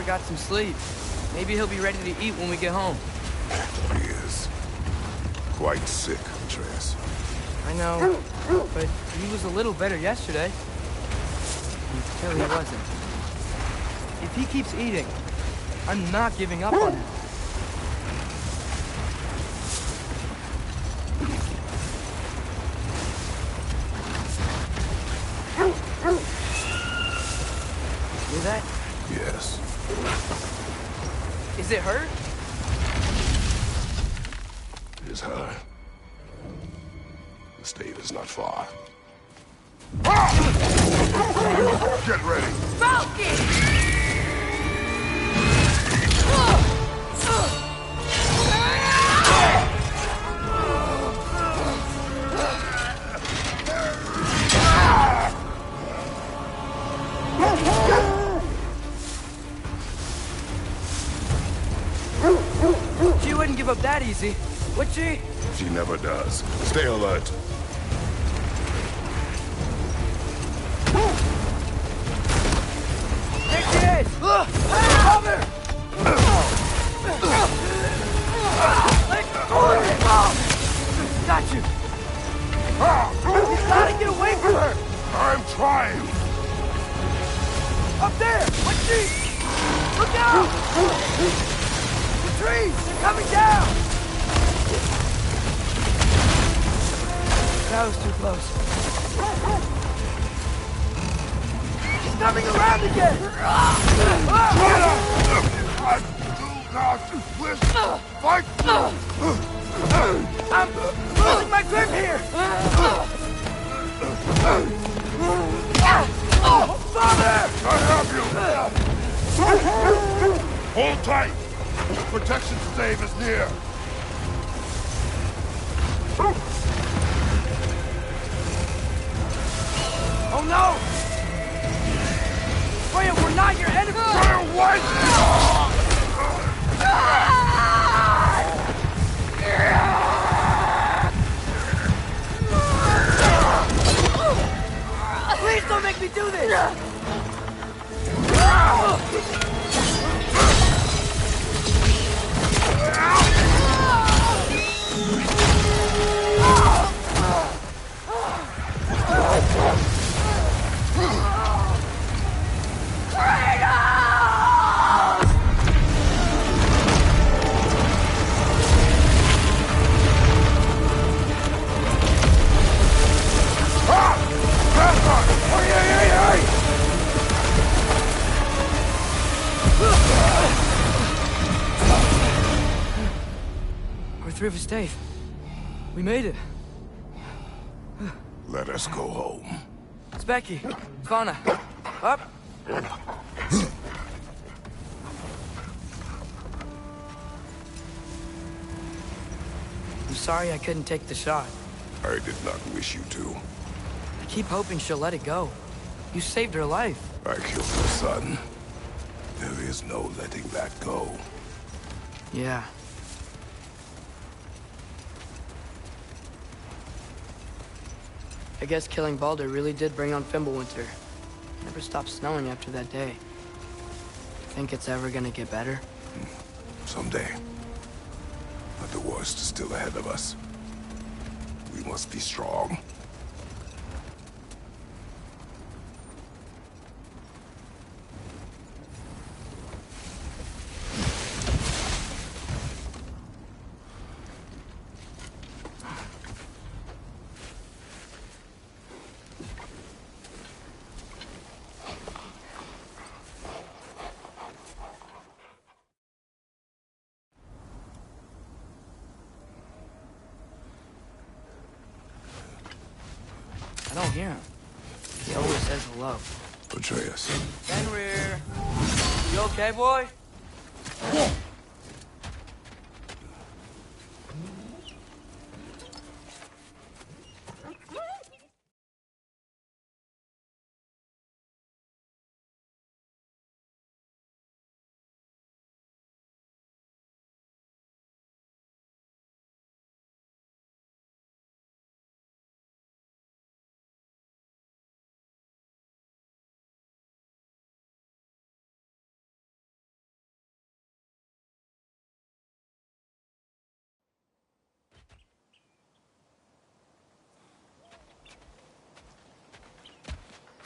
Got some sleep. Maybe he'll be ready to eat when we get home. He is. Quite sick, Atreus. I know, but he was a little better yesterday. Until he wasn't. If he keeps eating, I'm not giving up on him. Hear that? Yes. Is it hurt? It is hurt. The state is not far. Get ready! Falcon! She wouldn't give up that easy, would she? She never does. Stay alert. There she is! Cover! Let go of it! Got you! You gotta get away from her! I'm trying! Up there! What's she? Look out! The trees! They're coming down! That was too close. She's coming around again! I do not wish to fight you! I'm losing my grip here! Father! I have you! Hold tight! Protection stave is near! Oh no! Freya, we're not your enemy! Freya, what? Please don't make me do this! We're through for Stave. We made it. Let us go home. It's Becky. Fauna. Up. I'm sorry I couldn't take the shot. I did not wish you to. I keep hoping she'll let it go. You saved her life. I killed her son. There is no letting that go. Yeah. I guess killing Baldur really did bring on Fimbulwinter. Never stopped snowing after that day. Think it's ever gonna get better? Someday. But the worst is still ahead of us. We must be strong. I don't hear him. He always says hello. Atreus. Fenrir! You okay, boy?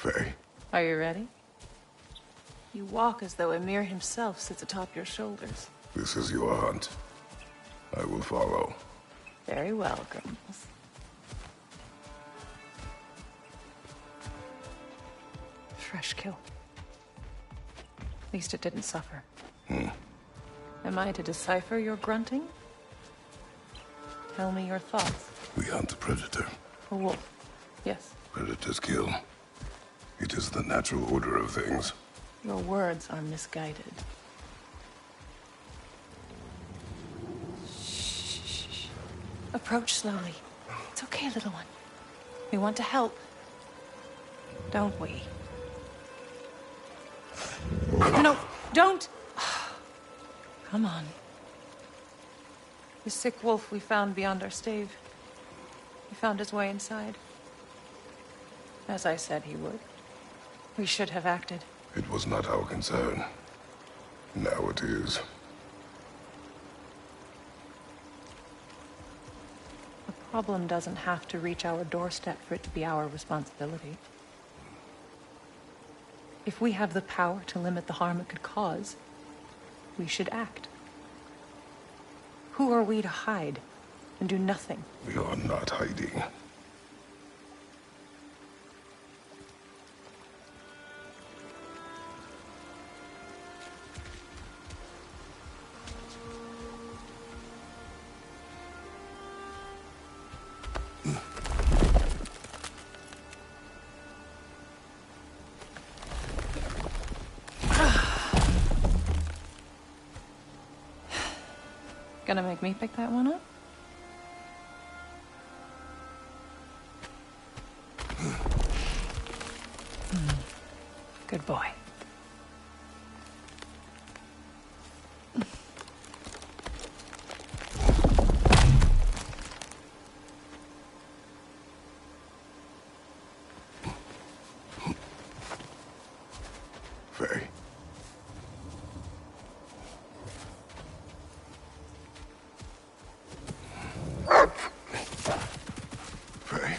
Faye. Are you ready? You walk as though Emir himself sits atop your shoulders. This is your hunt. I will follow. Very well, Grimbles. Fresh kill. At least it didn't suffer. Am I to decipher your grunting? Tell me your thoughts. We hunt a predator. A wolf. Yes. Predators kill. It is the natural order of things. Your words are misguided. Shh. Approach slowly. It's okay, little one. We want to help. Don't we? No, don't! Come on. The sick wolf we found beyond our stave. He found his way inside. As I said he would. We should have acted. It was not our concern. Now it is. The problem doesn't have to reach our doorstep for it to be our responsibility. If we have the power to limit the harm it could cause, we should act. Who are we to hide and do nothing? We are not hiding. Gonna make me pick that one up? Good boy. Faye. Faye.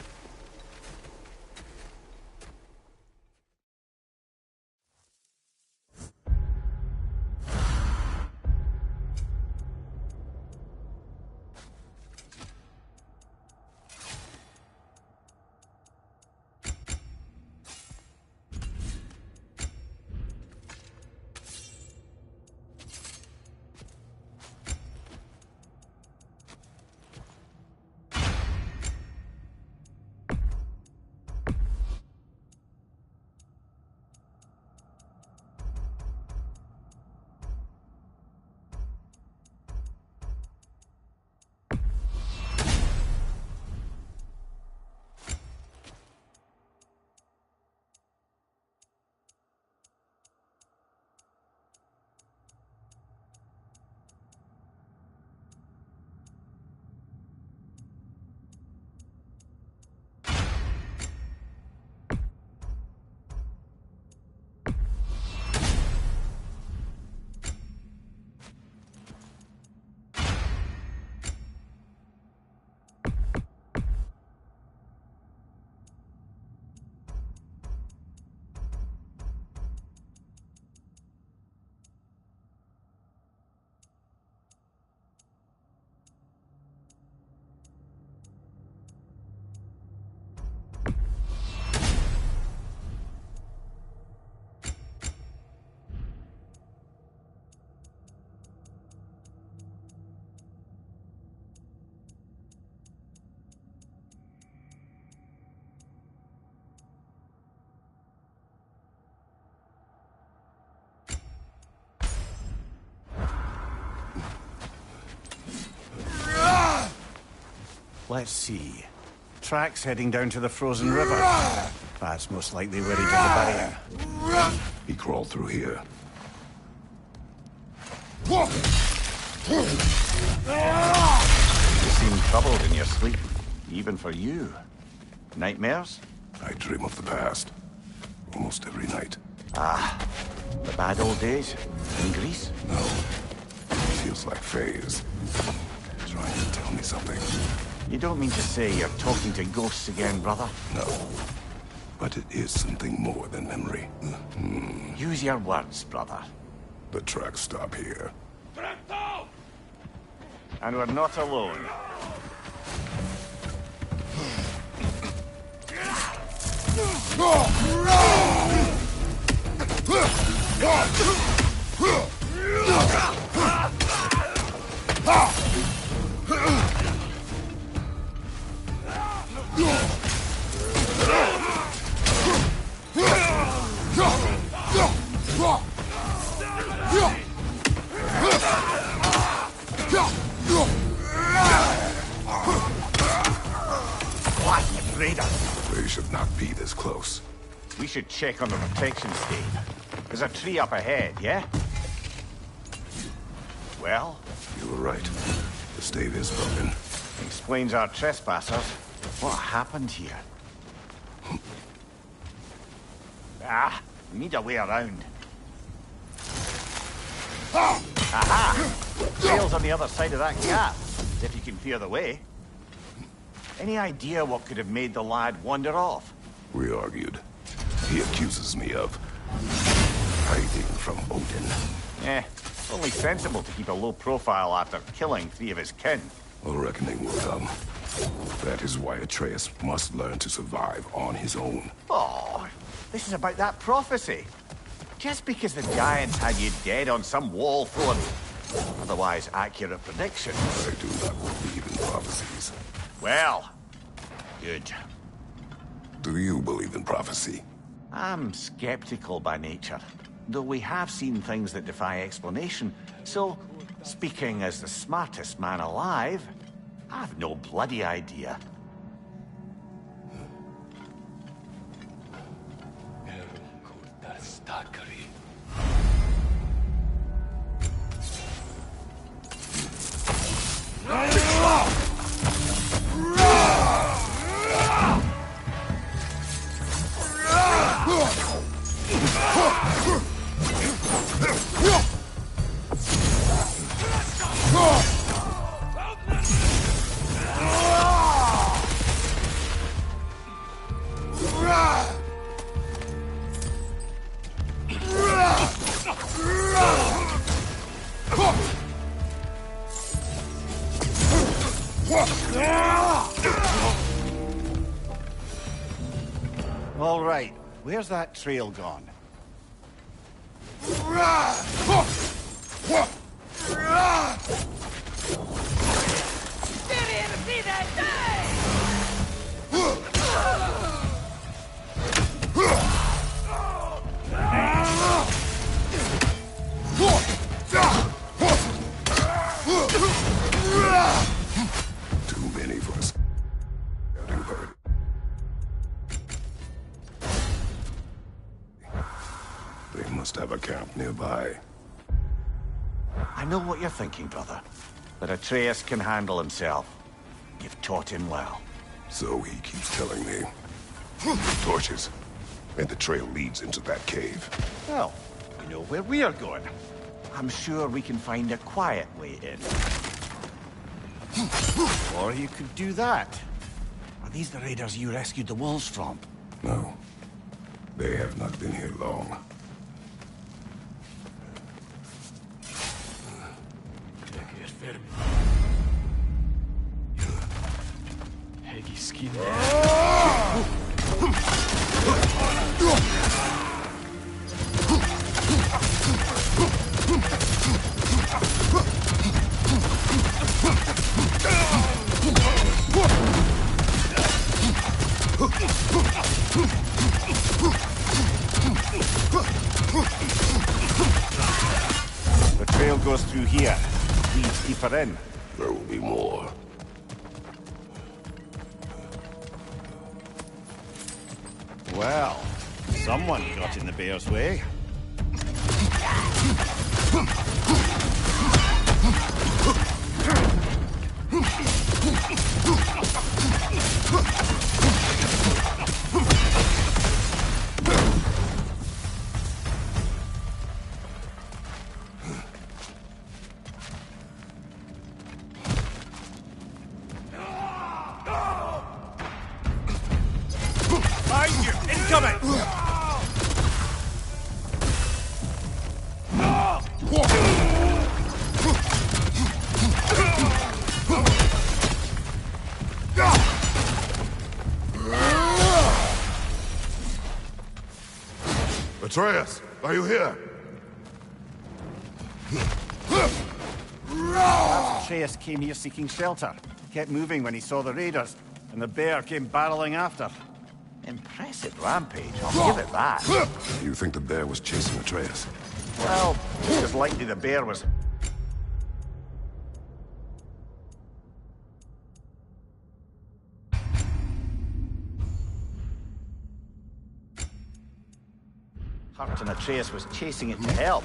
Let's see. Tracks heading down to the frozen river. That's most likely where he did the barrier. He crawled through here. You seem troubled in your sleep, even for you. Nightmares? I dream of the past. Almost every night. Ah, the bad old days in Greece? No. It feels like Faye is trying to tell me something. You don't mean to say you're talking to ghosts again, brother? No. But it is something more than memory. Use your words, brother. The tracks stop here. And we're not alone. They should not be this close. We should check on the protection stave. There's a tree up ahead, yeah? Well? You were right. The stave is broken. Explains our trespassers. What happened here? We need a way around. Aha! Trail's on the other side of that gap, if you can clear the way. Any idea what could have made the lad wander off? We argued. He accuses me of hiding from Odin. It's only sensible to keep a low profile after killing 3 of his kin. A reckoning will come. That is why Atreus must learn to survive on his own. Oh, this is about that prophecy. Just because the giants had you dead on some wall full of otherwise accurate predictions. I do not believe in prophecies. Well, good. Do you believe in prophecy? I'm skeptical by nature, though we have seen things that defy explanation. So, speaking as the smartest man alive, I've no bloody idea. All right, where's that trail gone? Too many for us. Having heard. They must have a camp nearby. I know what you're thinking, brother. But Atreus can handle himself. You've taught him well. So he keeps telling me. Torches. And the trail leads into that cave. Well, we know where we are going. I'm sure we can find a quiet way in. Or you could do that. Are these the raiders you rescued the wolves from? No. They have not been here long. The trail goes through here. Leads deeper in. There will be more. Well, someone got in the bear's way. Behind you! Incoming! Atreus, are you here? Atreus came here seeking shelter. Kept moving when he saw the raiders, and the bear came barreling after. Impressive rampage, I'll give it that. You think the bear was chasing Atreus? Well, just as likely the bear was... hurt and Atreus was chasing it to help.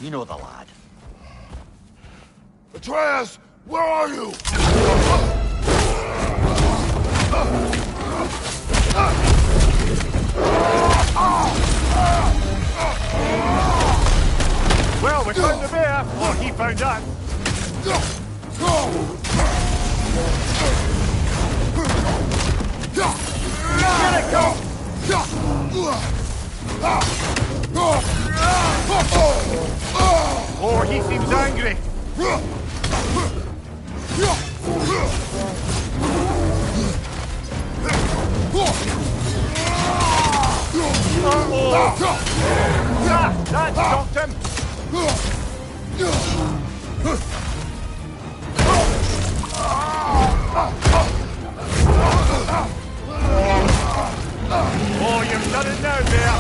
You know the lad. Atreus, where are you? Well, we found the bear, or he found us. Here it comes! Oh, he seems angry. That stopped him. Oh, you've done it now, bear.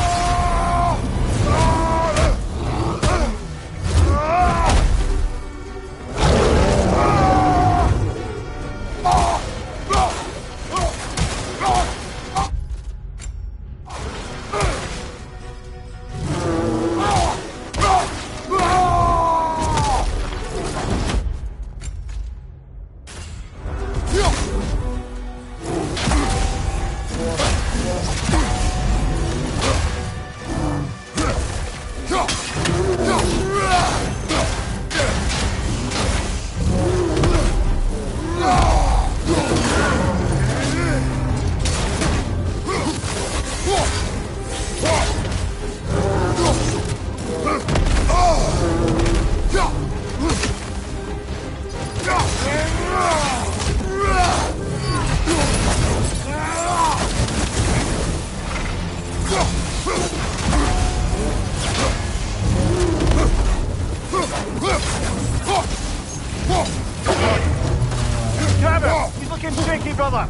He's looking shaky, brother.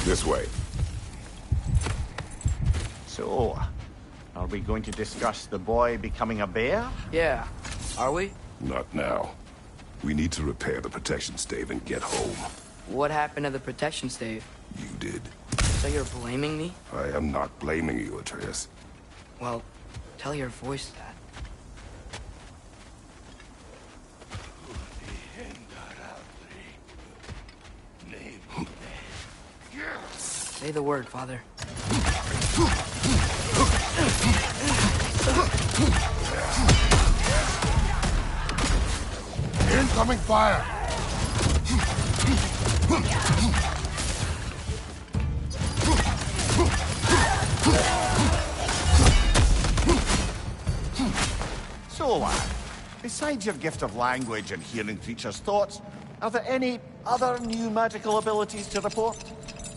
This way. So, are we going to discuss the boy becoming a bear? Yeah. Are we? Not now. We need to repair the protection stave and get home. What happened to the protection stave? You did. So you're blaming me? I am not blaming you, Atreus. Well, tell your voice that. Say the word, Father. Incoming fire! So, lad, besides your gift of language and hearing creatures' thoughts, are there any other new magical abilities to report?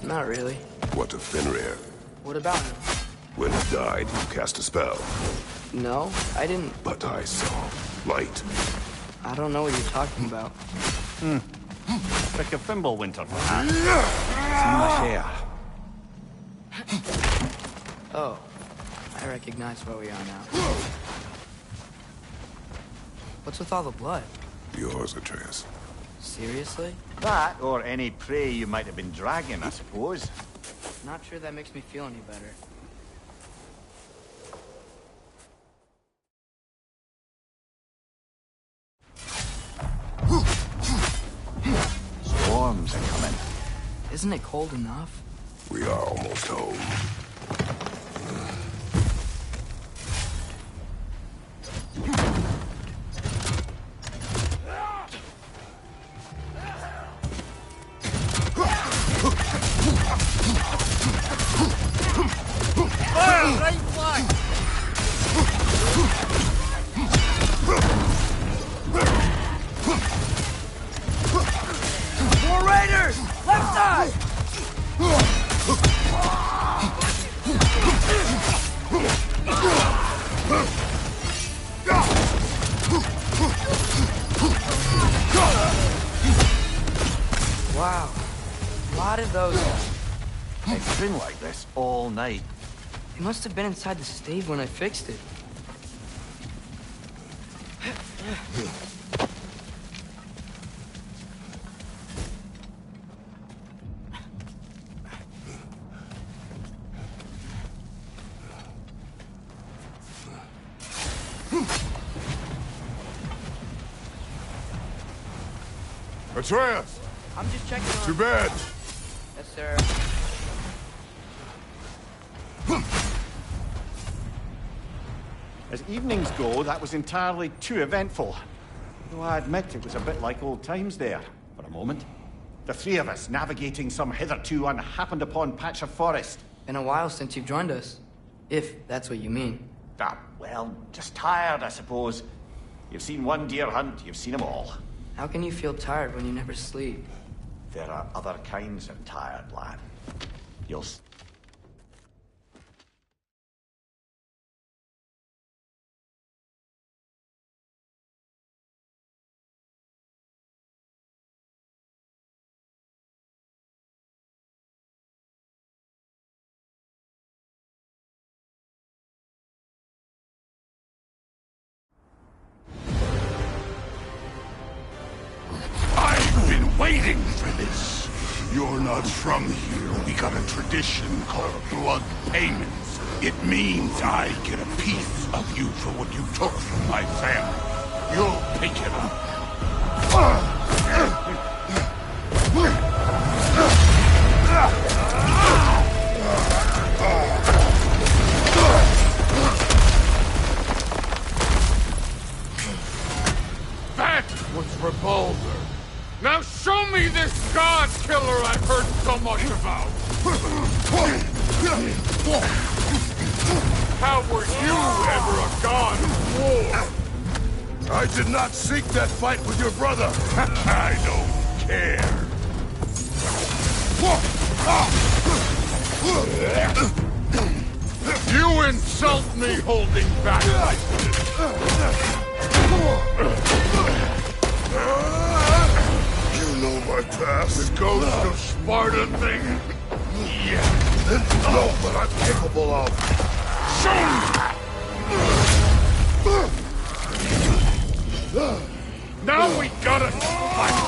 Not really. What of Fenrir? What about him? When he died, you cast a spell. No, I didn't. But I saw light. I don't know what you're talking about. Like a Fimbulwinter, perhaps. Seen my share. Oh, I recognize where we are now. What's with all the blood? Yours, Atreus. Seriously? That, or any prey you might have been dragging, I suppose. Not sure that makes me feel any better. Storms are coming. Isn't it cold enough? We are almost home. More raiders! Left side! Wow. A lot of those. It's been like this all night. They must have been inside the stave when I fixed it. Atreus! I'm just checking on... To bed! Yes, sir. As evenings go, that was entirely too eventful. Though I admit it was a bit like old times there, for a moment. The three of us navigating some hitherto unhappened upon patch of forest. Been a while since you've joined us. If that's what you mean. Ah, well, just tired, I suppose. You've seen one deer hunt, you've seen them all. How can you feel tired when you never sleep? There are other kinds of tired, lad. You'll... I've been waiting for this. You're not from here. We got a tradition called blood payments. It means I get a piece of you for what you took from my family. You'll pick it up. That was Revolver. Now show me this god killer I've heard so much about. How were you ever a god of war? I did not seek that fight with your brother. I don't care. You insult me holding back like this. You know my past. The ghost of Sparta thing? Yeah. Then you know what I'm capable of. Now we gotta fight.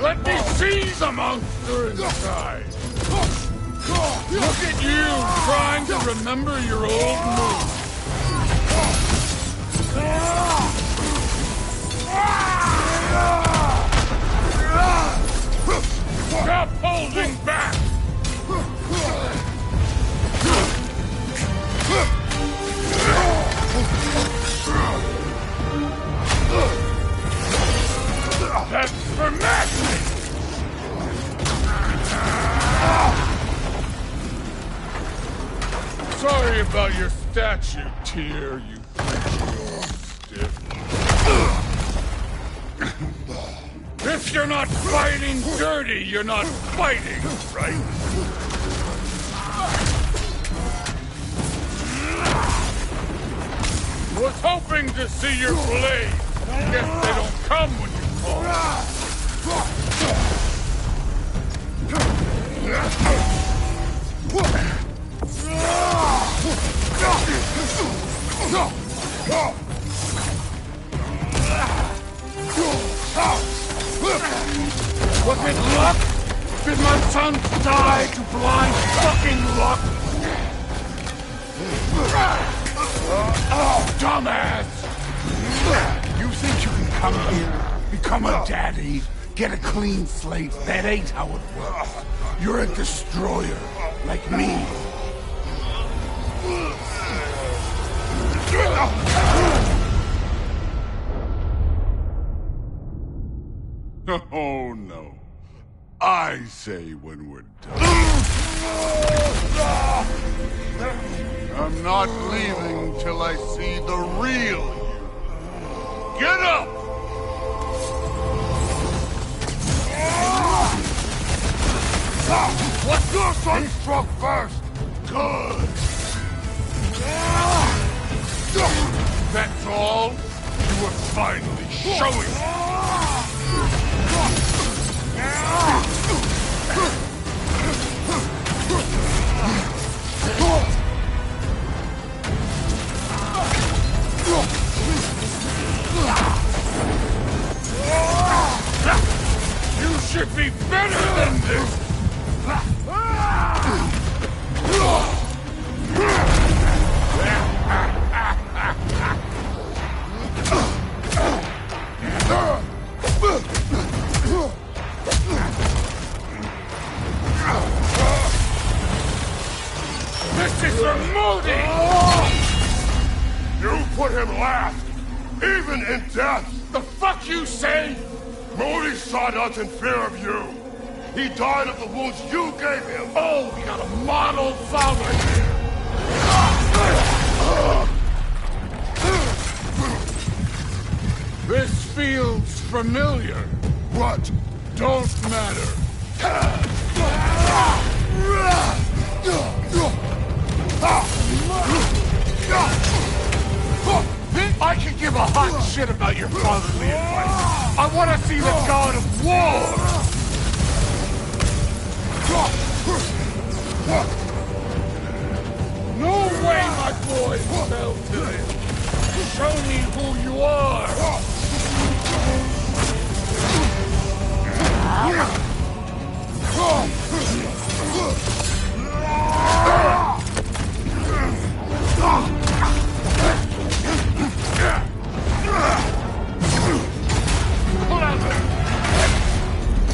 Let me see the monster inside. Look at you trying to remember your old moves. Stop holding back! That's for magic! Sorry about your statue, Tyr, you stiff. If you're not fighting dirty, you're not fighting, right? Was hoping to see your blade. Guess they don't come when you call. Was it luck? Did my son die to blind fucking luck? Dumbass! You think you can come here, become a daddy, get a clean slate? That ain't how it works. You're a destroyer, like me. Oh, no. I say when we're done. I'm not leaving till I see the real you. Get up! What's your son struck first? Good. That's all? You were finally showing it. You should be better than this! This is for Moody! You put him last, even in death! The fuck you say? Moody sought us in fear of you. He died of the wounds you gave him. Oh, we got a model father here. This feels familiar. What? Don't matter. I can give a hot shit about your fatherly advice. I want to see the god of war! No way my boy fell to it! Show me who you are!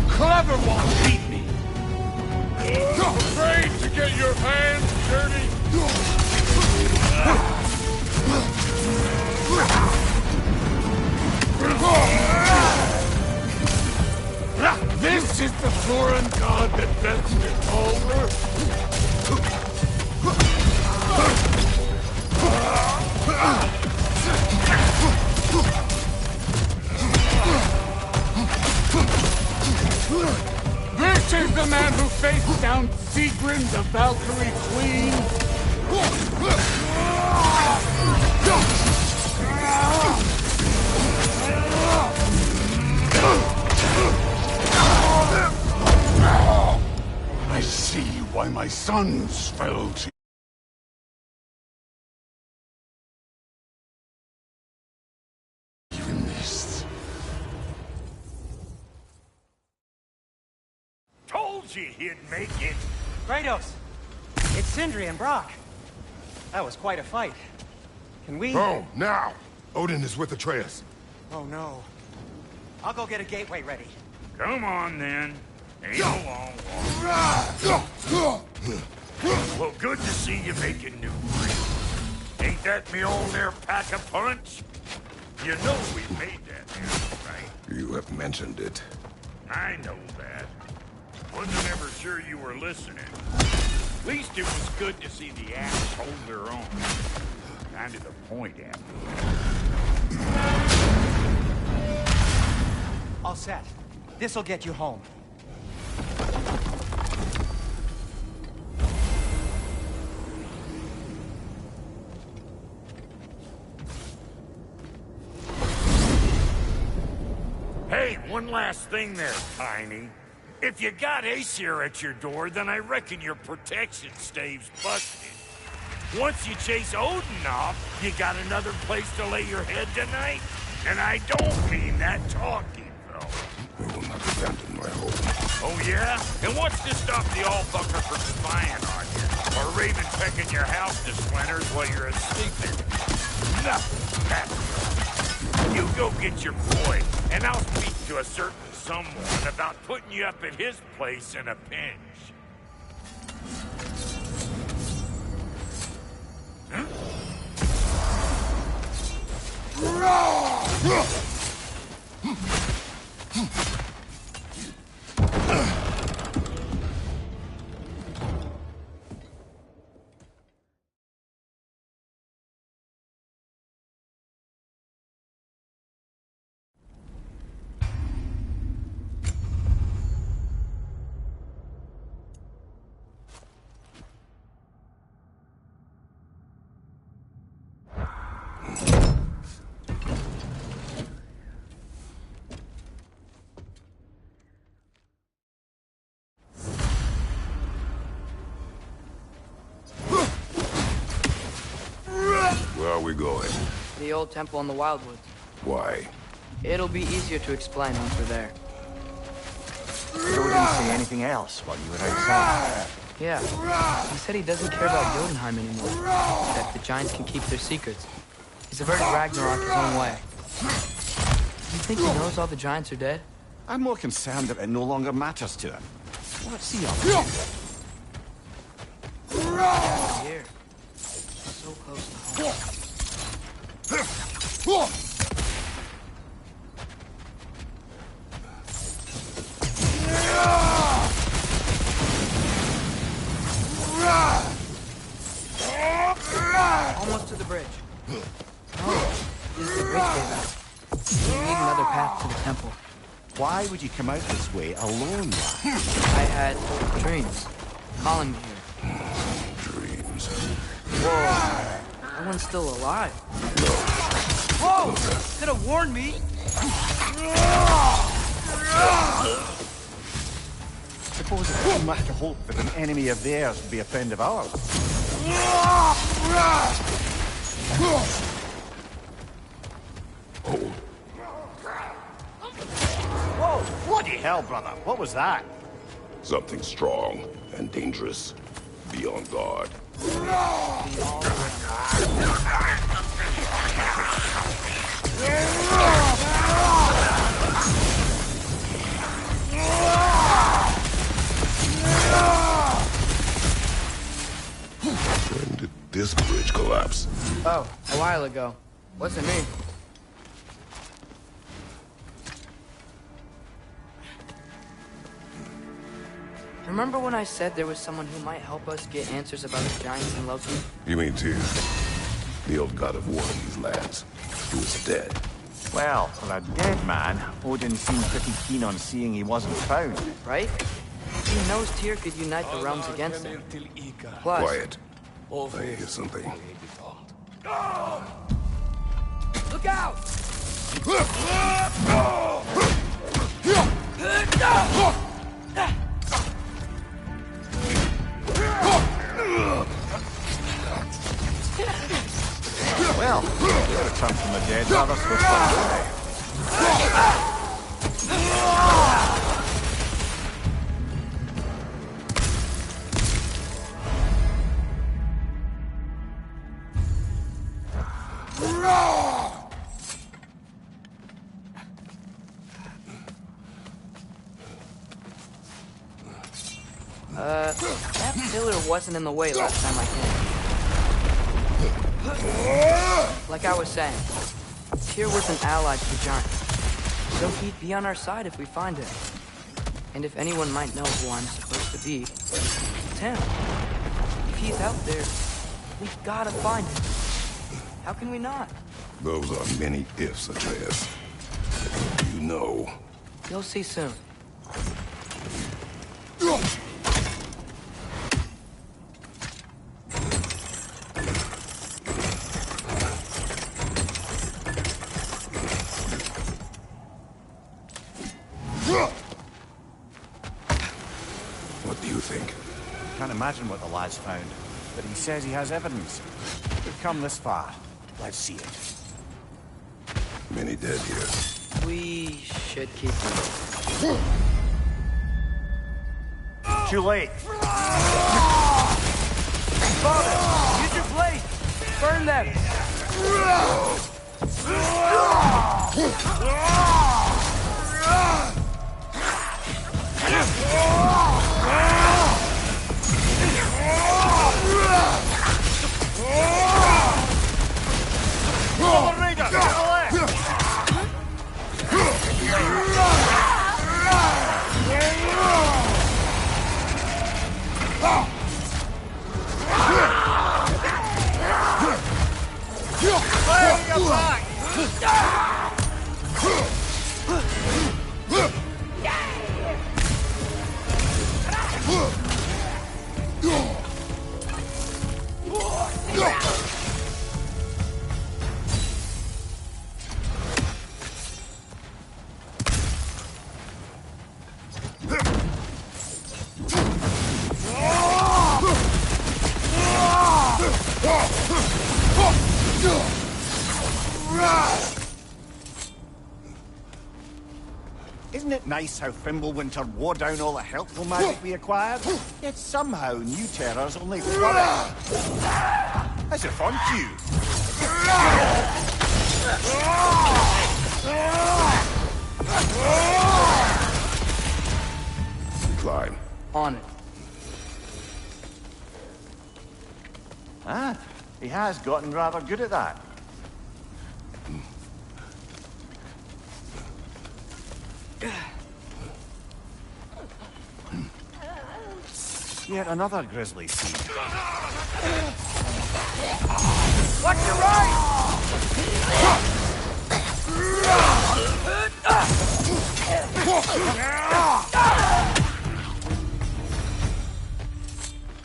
Clever won't beat me! Afraid to get your hands dirty? This is the foreign god that bends it over? This is the man who faced down Sigrun, the Valkyrie Queen? I see why my sons fell to even this. Told you he'd make it. Kratos! It's Sindri and Brock. That was quite a fight. Can we... Oh, now! Odin is with Atreus. Oh, no. I'll go get a gateway ready. Come on, then. Ain't a long walk. Well, good to see you making new friends. Ain't that me Mjolnir pack a punch? You know we made that here, right? You have mentioned it. I know that. Wasn't ever sure you were listening. At least it was good to see the acts hold their own. Kind of the point, after. All set. This'll get you home. Hey, one last thing there, Tiny. If you got Aesir at your door, then I reckon your protection stave's busted. Once you chase Odin off, you got another place to lay your head tonight? And I don't mean that talking, though. I will not abandon my home. Oh, yeah? And what's to stop the all-fucker from spying on you? Or Raven pecking your house to splinters while you're asleep? Nothing. That's right. You go get your boy, and I'll speak to a certain someone about putting you up at his place in a pinch. Huh? Where are we going? The old temple in the Wildwoods. Why? It'll be easier to explain once we're there. Joe didn't say anything else while you were outside. Yeah. He said he doesn't care about Jotunheim anymore. That the giants can keep their secrets. He's averted Ragnarok his own way. Do you think he knows all the giants are dead? I'm more concerned that it no longer matters to him. What's he up to? Here. So close to home. Almost to the bridge. Oh, this is the bridge gave out. We need another path to the temple. Why would you come out this way alone, lad? I had dreams calling me here. Dreams. Whoa, that one's still alive. Whoa! Could have warned me. Suppose it's too much to hope that an enemy of theirs would be a friend of ours. Whoa! Bloody hell, brother! What was that? Something strong and dangerous. Be on guard. When did this bridge collapse? Oh, a while ago. Wasn't me. Remember when I said there was someone who might help us get answers about the giants and Loki? You mean Tyr, the old god of war in these lands, who is dead. Well, for a dead man, Odin seemed pretty keen on seeing he wasn't found. Right? He knows Tyr could unite the realms against him. Plus, Quiet. I hear something. look out! Well, they returned from the dead rather swiftly. That pillar wasn't in the way last time I came. Like I was saying, Tyr was an ally to the giants, so he'd be on our side if we find him. And if anyone might know who I'm supposed to be, it's him. If he's out there, we've gotta find him. How can we not? Those are many ifs, Atreus. You know. You'll see soon. imagine what the lad's found, but he says he has evidence. We've come this far. Let's see it. Many dead here. We should keep moving. Too late. Father, use your blade! Burn them! Isn't it nice how Fimbulwinter wore down all the helpful magic we acquired? Yet somehow new terrors only flourish. As if on cue. Climb. On it. Ah, he has gotten rather good at that. Yet another grisly scene. Watch your right!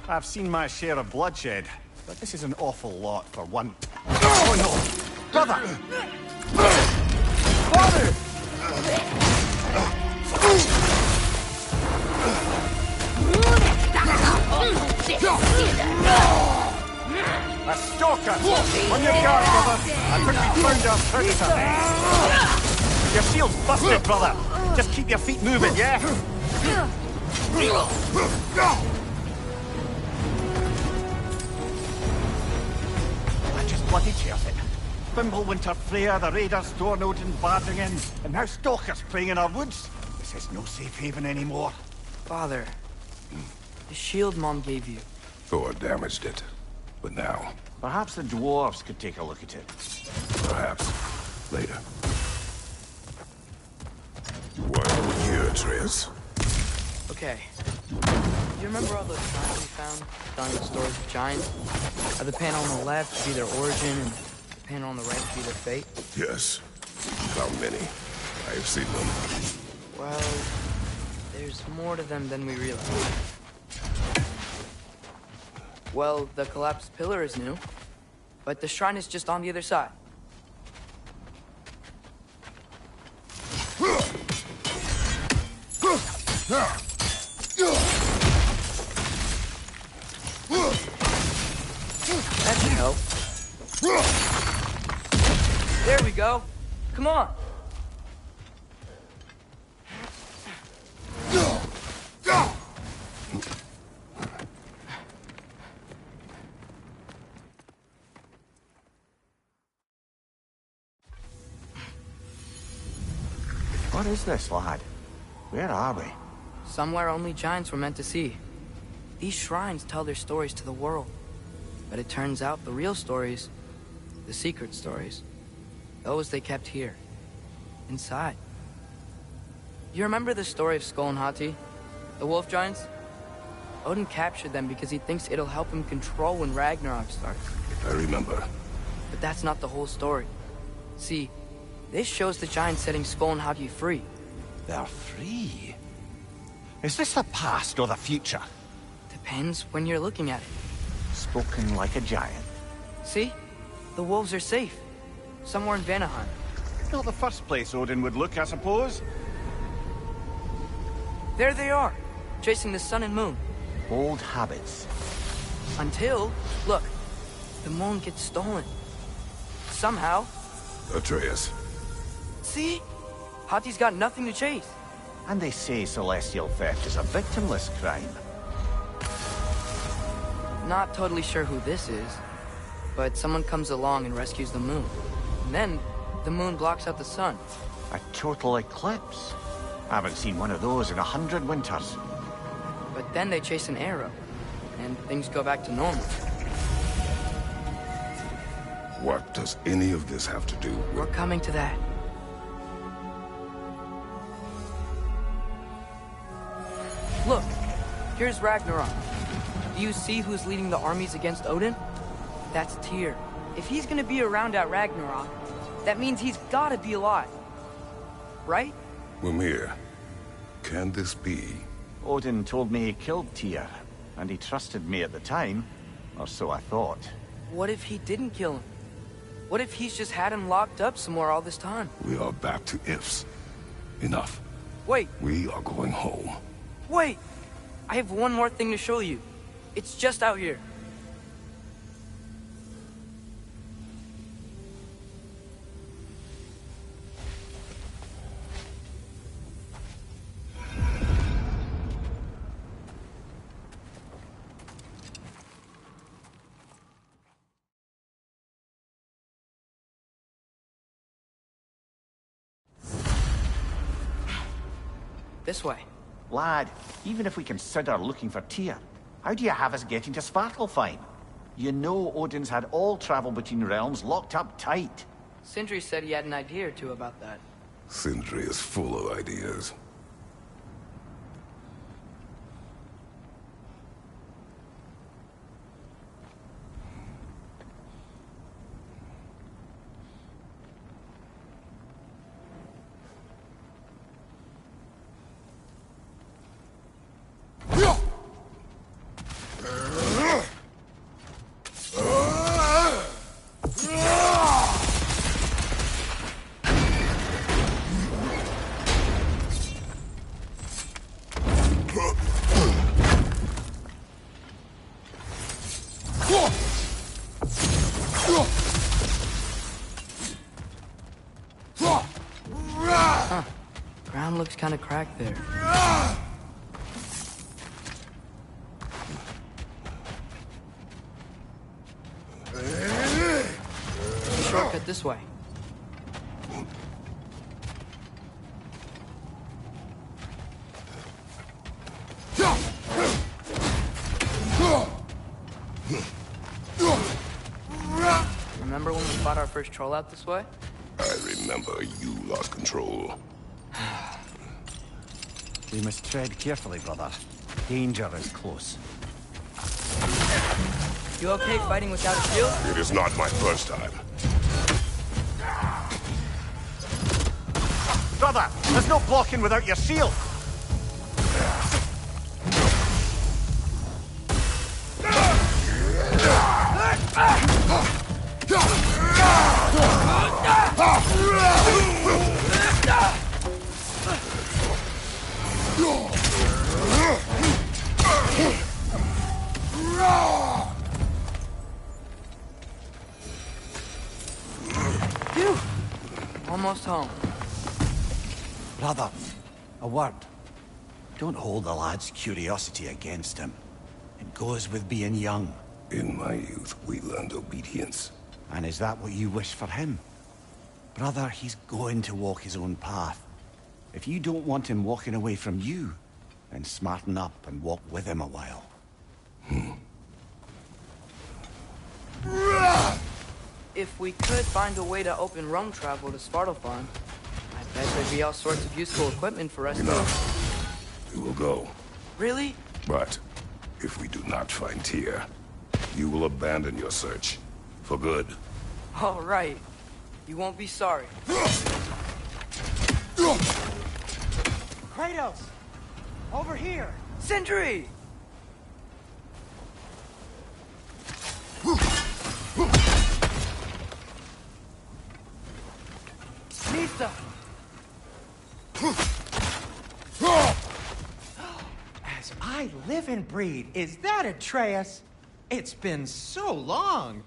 I've seen my share of bloodshed, but this is an awful lot for one. Oh no! Brother! Father! A stalker! On your guard, brother! I think we found our predator. Your shield's busted, brother! Just keep your feet moving, yeah? I just bloody chairs it. Fimbulwinter, Freya, the Raiders, Stornode and Bardingen, and now stalkers preying in our woods. This is no safe haven anymore. Father, the shield Mom gave you. Thor damaged it. But now, Perhaps the dwarves could take a look at it. perhaps, later. Why are we here, Atreus? Okay. Do you remember all those shrines we found, telling the stories of giants? How the panel on the left would be their origin, and the panel on the right would be their fate? Yes. How many? I have seen them. Well, there's more to them than we realize. Well, the collapsed pillar is new, but the shrine is just on the other side. That should help. There we go. Come on. What is this, lad? Where are we? Somewhere only giants were meant to see. These shrines tell their stories to the world. But it turns out the real stories, the secret stories, those they kept here, inside. You remember the story of Skull and Hati, the wolf giants? Odin captured them because he thinks it'll help him control when Ragnarok starts. I remember. But that's not the whole story. See, this shows the giants setting Skull and Hati free. They're free. Is this the past or the future? Depends when you're looking at it. Spoken like a giant. See? The wolves are safe. Somewhere in Vanaheim. Not the first place Odin would look, I suppose. There they are, chasing the sun and moon. Old habits. Until, look, the moon gets stolen. Somehow. Atreus. See? Hati's got nothing to chase. And they say celestial theft is a victimless crime. Not totally sure who this is, but someone comes along and rescues the moon. And then, the moon blocks out the sun. A total eclipse. I haven't seen one of those in 100 winters. But then they chase an arrow, and things go back to normal. What does any of this have to do with... We're coming to that. Look, here's Ragnarok. Do you see who's leading the armies against Odin? That's Tyr. If he's gonna be around at Ragnarok, that means he's gotta be alive. Right? Mimir, can this be? Odin told me he killed Tyr, and he trusted me at the time, or so I thought. What if he didn't kill him? What if he's just had him locked up somewhere all this time? We are back to ifs. Enough. Wait, We are going home. wait! I have one more thing to show you. It's just out here. This way. Lad, even if we consider looking for Tyr, how do you have us getting to Svartalfheim? You know Odin's had all travel between realms locked up tight. Sindri said he had an idea or two about that. Sindri is full of ideas. Ground looks kind of cracked there. Shortcut this way. Remember when we fought our first troll out this way? I remember you lost control. We must tread carefully, brother. Danger is close. You okay fighting without a shield? It is not my first time. Brother, there's no blocking without your shield! Phew! Almost home. Brother, a word. Don't hold the lad's curiosity against him. It goes with being young. In my youth, we learned obedience. And is that what you wish for him? Brother, he's going to walk his own path. If you don't want him walking away from you, then smarten up and walk with him a while. If we could find a way to open roam travel to Svartalfheim, I bet there'd be all sorts of useful equipment for us to... Enough. We will go. Really? But if we do not find Tyr, you will abandon your search. For good. All right. You won't be sorry. Kratos! Over here! Sindri! Nista! As As I live and breathe, is that Atreus? It's been so long.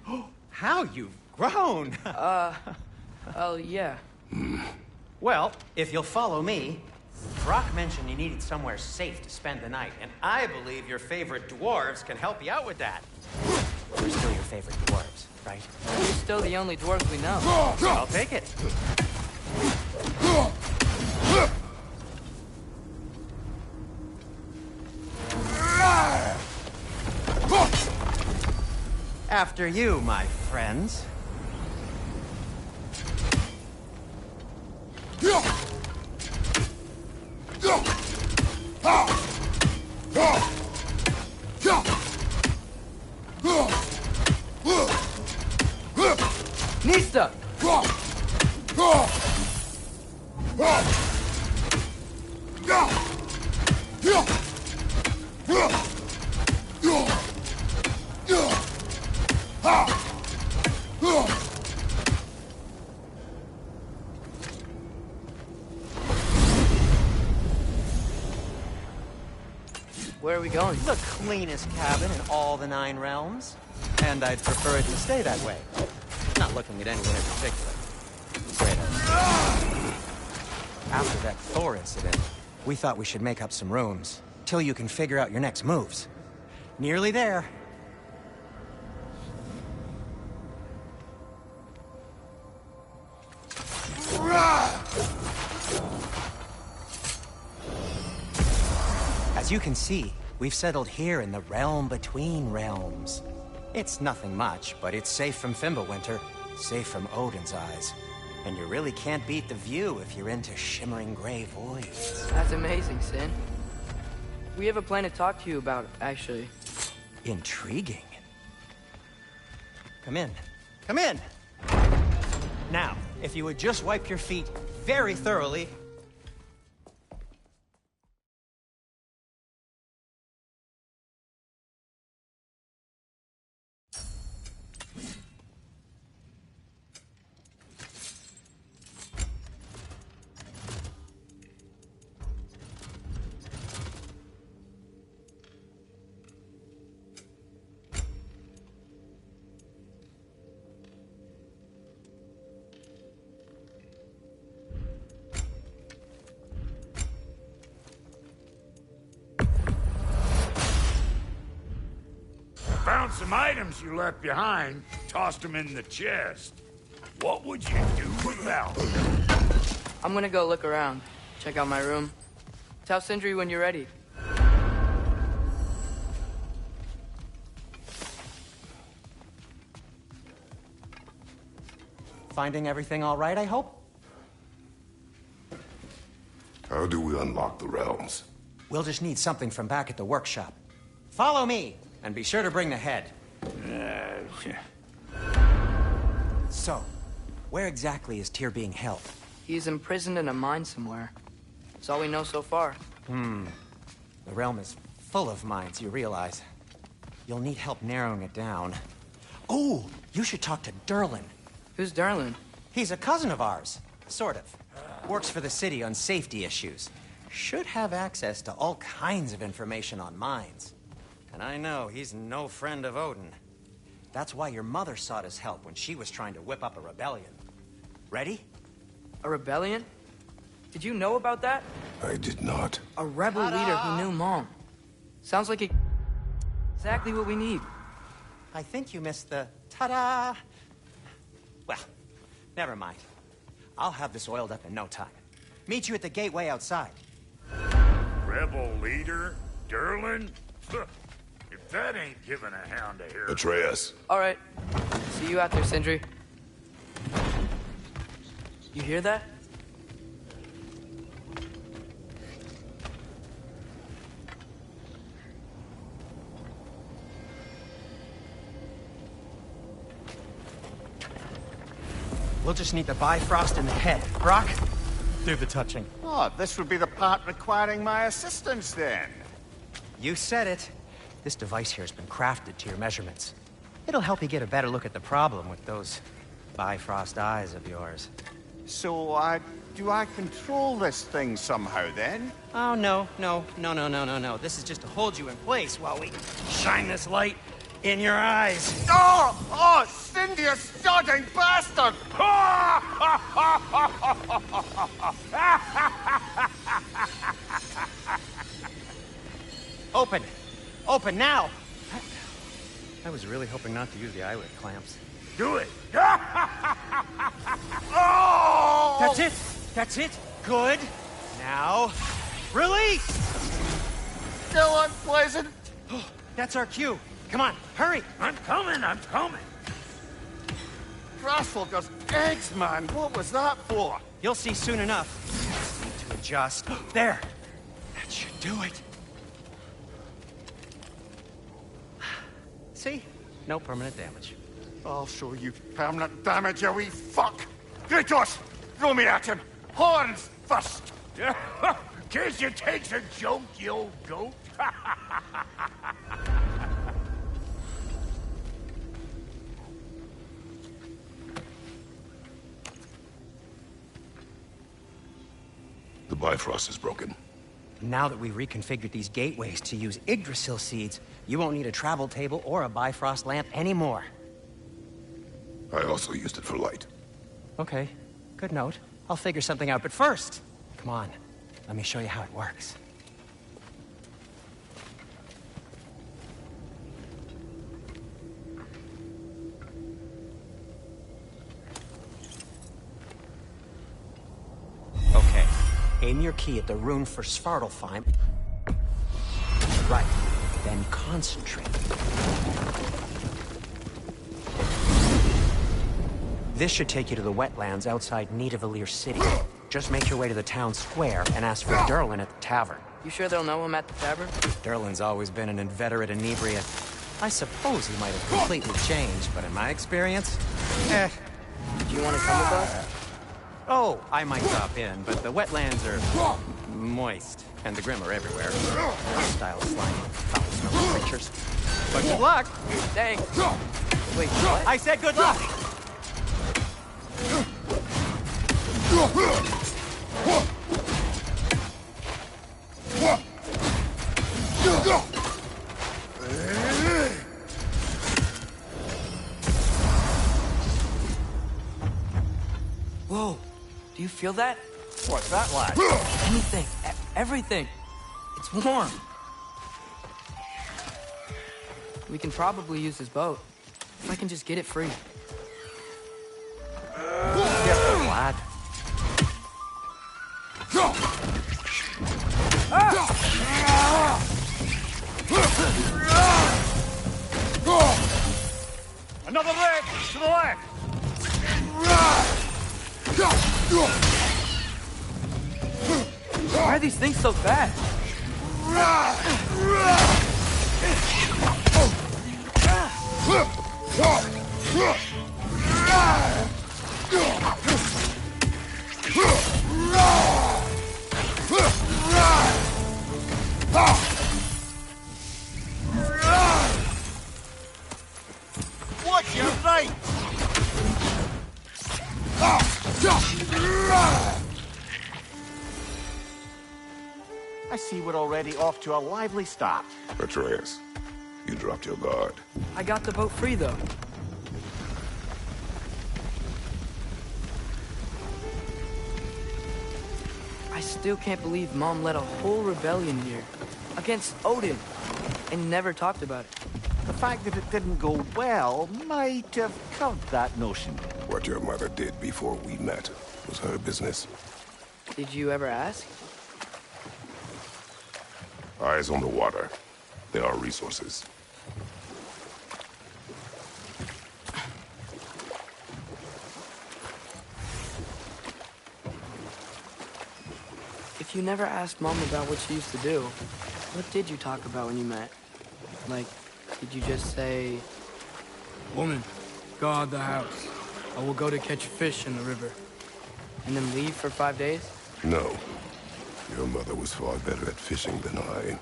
How you've grown. Oh, yeah. Well, if you'll follow me, Brock mentioned you needed somewhere safe to spend the night, and I believe your favorite dwarves can help you out with that. We're still your favorite dwarves, right? We're still the only dwarves we know. I'll take it. After you, my friends. Nista! Where are we going? The cleanest cabin in all the 9 realms. And I'd prefer it to stay that way. Not looking at anyone in particular. After that Thor incident, we thought we should make up some rooms, till you can figure out your next moves. Nearly there. As you can see, we've settled here in the realm between realms. It's nothing much, but it's safe from Fimbulwinter, safe from Odin's eyes. And you really can't beat the view if you're into shimmering gray voids. That's amazing, Sin. We have a plan to talk to you about, actually. Intriguing. Come in. Come in! Now, if you would just wipe your feet very thoroughly. Found some items you left behind, tossed them in the chest. What would you do without them? I'm gonna go look around, check out my room. Tell Sindri when you're ready. Finding everything all right, I hope? How do we unlock the realms? We'll just need something from back at the workshop. Follow me, and be sure to bring the head. So, where exactly is Tyr being held? He's imprisoned in a mine somewhere. That's all we know so far. The realm is full of mines, you realize. You'll need help narrowing it down. Oh, you should talk to Durlin. Who's Darlin? He's a cousin of ours, sort of. Works for the city on safety issues. Should have access to all kinds of information on mines. And I know he's no friend of Odin. That's why your mother sought his help when she was trying to whip up a rebellion. Ready? A rebellion? Did you know about that? I did not. A rebel leader who knew Mom. Sounds like exactly what we need. I think you missed the ta-da. Well, never mind. I'll have this oiled up in no time. Meet you at the gateway outside. Rebel leader? Durlin? If that ain't giving a hound a hair. Atreus. All right. See you out there, Sindri. You hear that? We'll just need the Bifrost in the head. Brock, do the touching. Oh, this would be the part requiring my assistance, then. You said it. This device here has been crafted to your measurements. It'll help you get a better look at the problem with those Bifrost eyes of yours. So, do I control this thing somehow, then? Oh, no. This is just to hold you in place while we shine this light in your eyes. Oh, Cindy, you sodding bastard! Open! Open now! I was really hoping not to use the eyelid clamps. Do it! Oh! That's it! That's it! Good! Now, release! Still unpleasant. That's our cue. Come on, hurry! I'm coming! Grasshopper's eggs, man. What was that for? You'll see soon enough. Need to adjust. There! That should do it. See? No permanent damage. I'll show you permanent damage, you wee fuck. Kratos, throw me at him. Horns first. Guess you takes a joke, you old goat. The Bifrost is broken. Now that we reconfigured these gateways to use Yggdrasil seeds, you won't need a travel table or a Bifrost lamp anymore. I also used it for light. Okay, good note. I'll figure something out, but first, come on, let me show you how it works. Okay, aim your key at the rune for Svartalfheim. Right, then concentrate. This should take you to the wetlands outside Nidavellir City. Just make your way to the town square and ask for Derlin at the tavern. You sure they'll know him at the tavern? Derlin's always been an inveterate inebriate. I suppose he might have completely changed, but in my experience, Do you want to come with us? Oh, I might drop in, but the wetlands are moist, and the Grim are everywhere. Hostile, slimy, foul-smelling creatures. But good luck! Thanks. Wait, what? I said good luck! Whoa, do you feel that? What's that, lad? Anything, everything. It's warm. We can probably use his boat. If I can just get it free. Careful, lad. Another leg to the left. Why are these things so fast? Watch your right. I see we're already off to a lively start. Atreus, you dropped your guard. I got the boat free, though. I still can't believe Mom led a whole rebellion here. Against Odin. And never talked about it. The fact that it didn't go well might have curbed that notion. What your mother did before we met was her business. Did you ever ask? Eyes on the water. There are resources. If you never asked Mom about what she used to do, what did you talk about when you met? Like, did you just say... Woman, guard the house. I will go to catch fish in the river. And then leave for 5 days? No. Your mother was far better at fishing than I.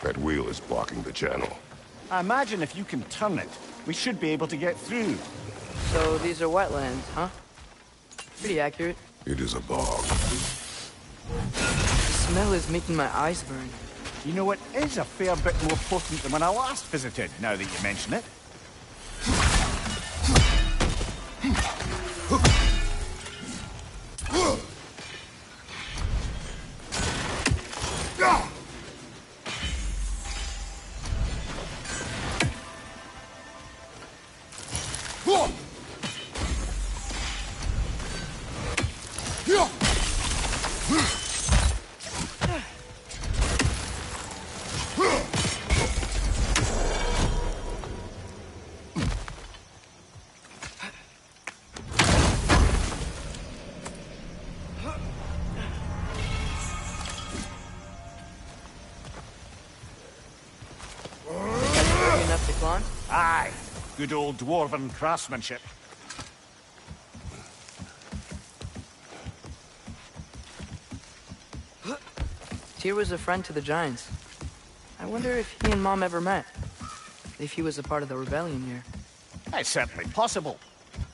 That wheel is blocking the channel. I imagine if you can turn it, we should be able to get through. So these are wetlands, huh? Pretty accurate. It is a bog. The smell is making my eyes burn. You know, it is a fair bit more potent than when I last visited, now that you mention it. Enough to climb? Aye, good old dwarven craftsmanship. Tyr was a friend to the Giants. I wonder if he and Mom ever met. If he was a part of the rebellion here. It's certainly possible.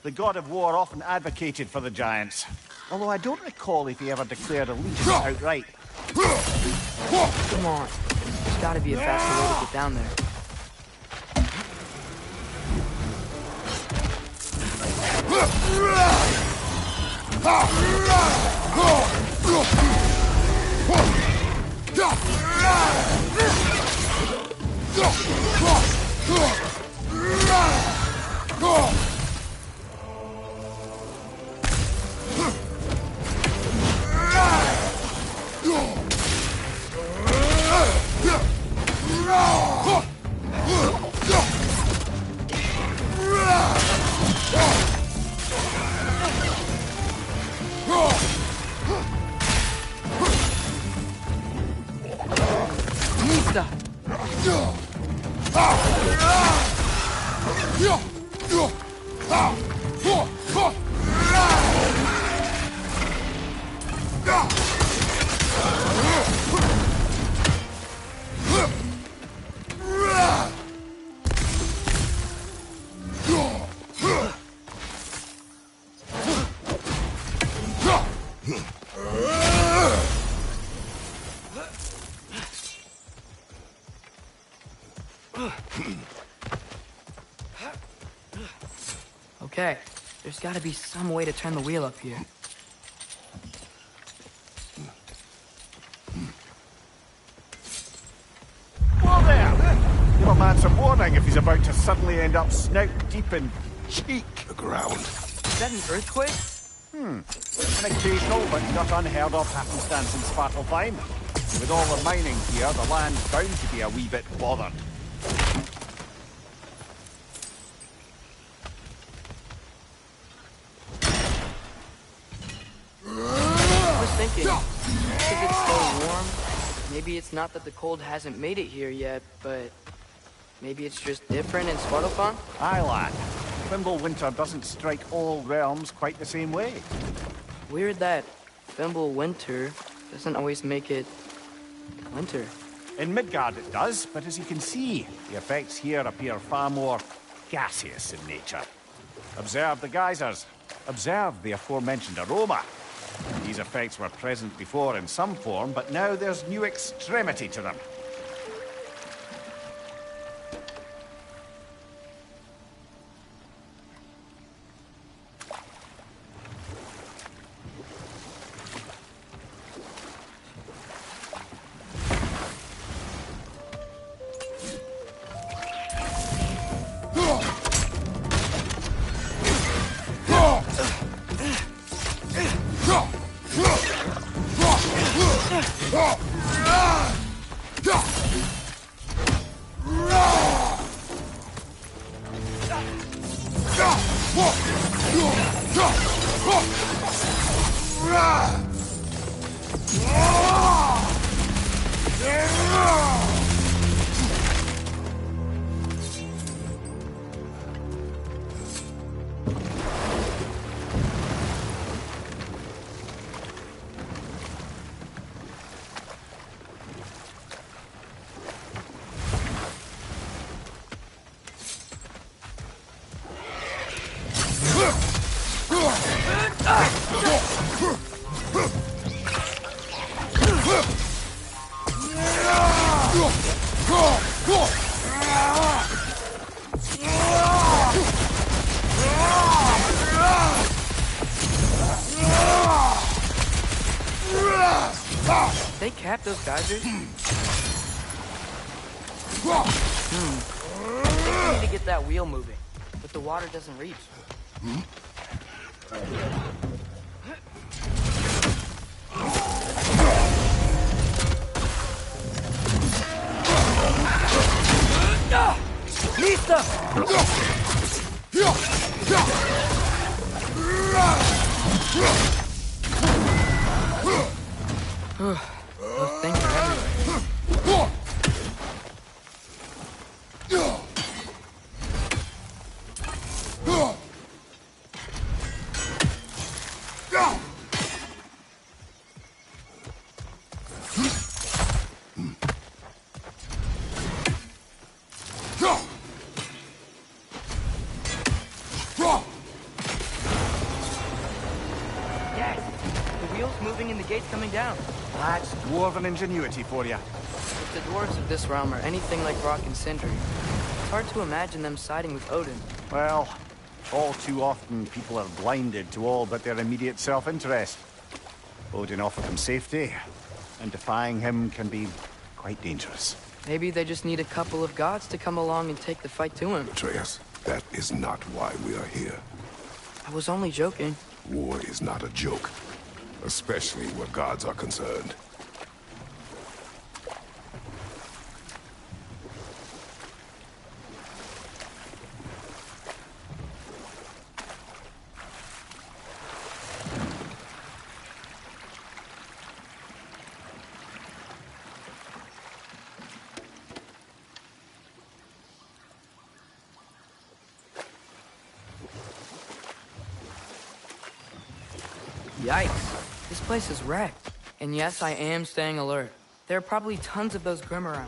The god of war often advocated for the Giants. Although I don't recall if he ever declared allegiance outright. Come on. There's gotta be a faster way to get down there. Okay, there's gotta be some way to turn the wheel up here. Whoa there! Give a man some warning if he's about to suddenly end up snout deep in cheek. The ground. Is that an earthquake? An occasional but not unheard of happenstance in Svartalfheim. With all the mining here, the land's bound to be a wee bit bothered. I was thinking, because it's so warm, maybe it's not that the cold hasn't made it here yet, but maybe it's just different in Svartalfheim? Aye, lad. Winter doesn't strike all realms quite the same way. Weird that Winter doesn't always make it winter. In Midgard it does, but as you can see, the effects here appear far more gaseous in nature. Observe the geysers. Observe the aforementioned aroma. These effects were present before in some form, but now there's new extremity to them. they cap those geysers? I think we need to get that wheel moving, but the water doesn't reach. Lisa! Those things are everywhere. Yes! The wheel's moving and the gate's coming down. That's dwarven ingenuity for you. If the dwarves of this realm are anything like Rock and Sindri, it's hard to imagine them siding with Odin. Well, all too often people are blinded to all but their immediate self-interest. Odin offered them safety, and defying him can be quite dangerous. Maybe they just need a couple of gods to come along and take the fight to him. Atreus, that is not why we are here. I was only joking. War is not a joke, especially where gods are concerned. Yikes. This place is wrecked. And yes, I am staying alert. There are probably tons of those Grimm around.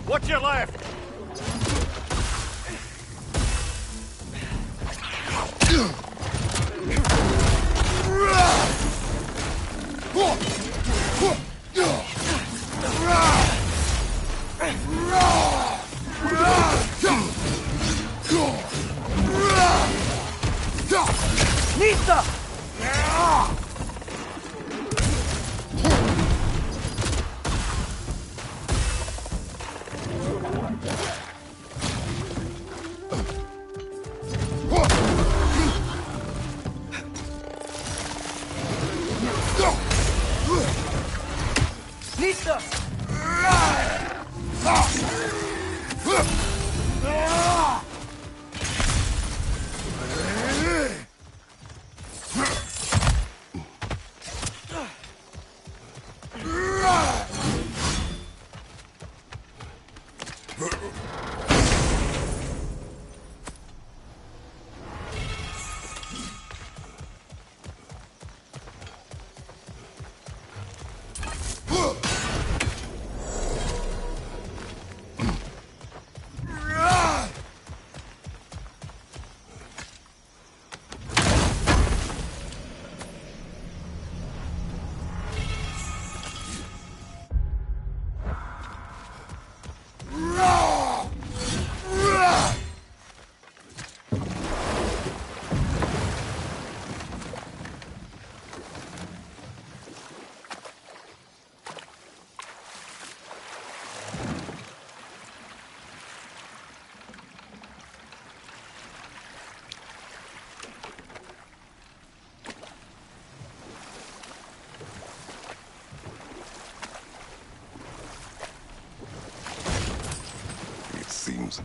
Watch your left! Nista! Nista!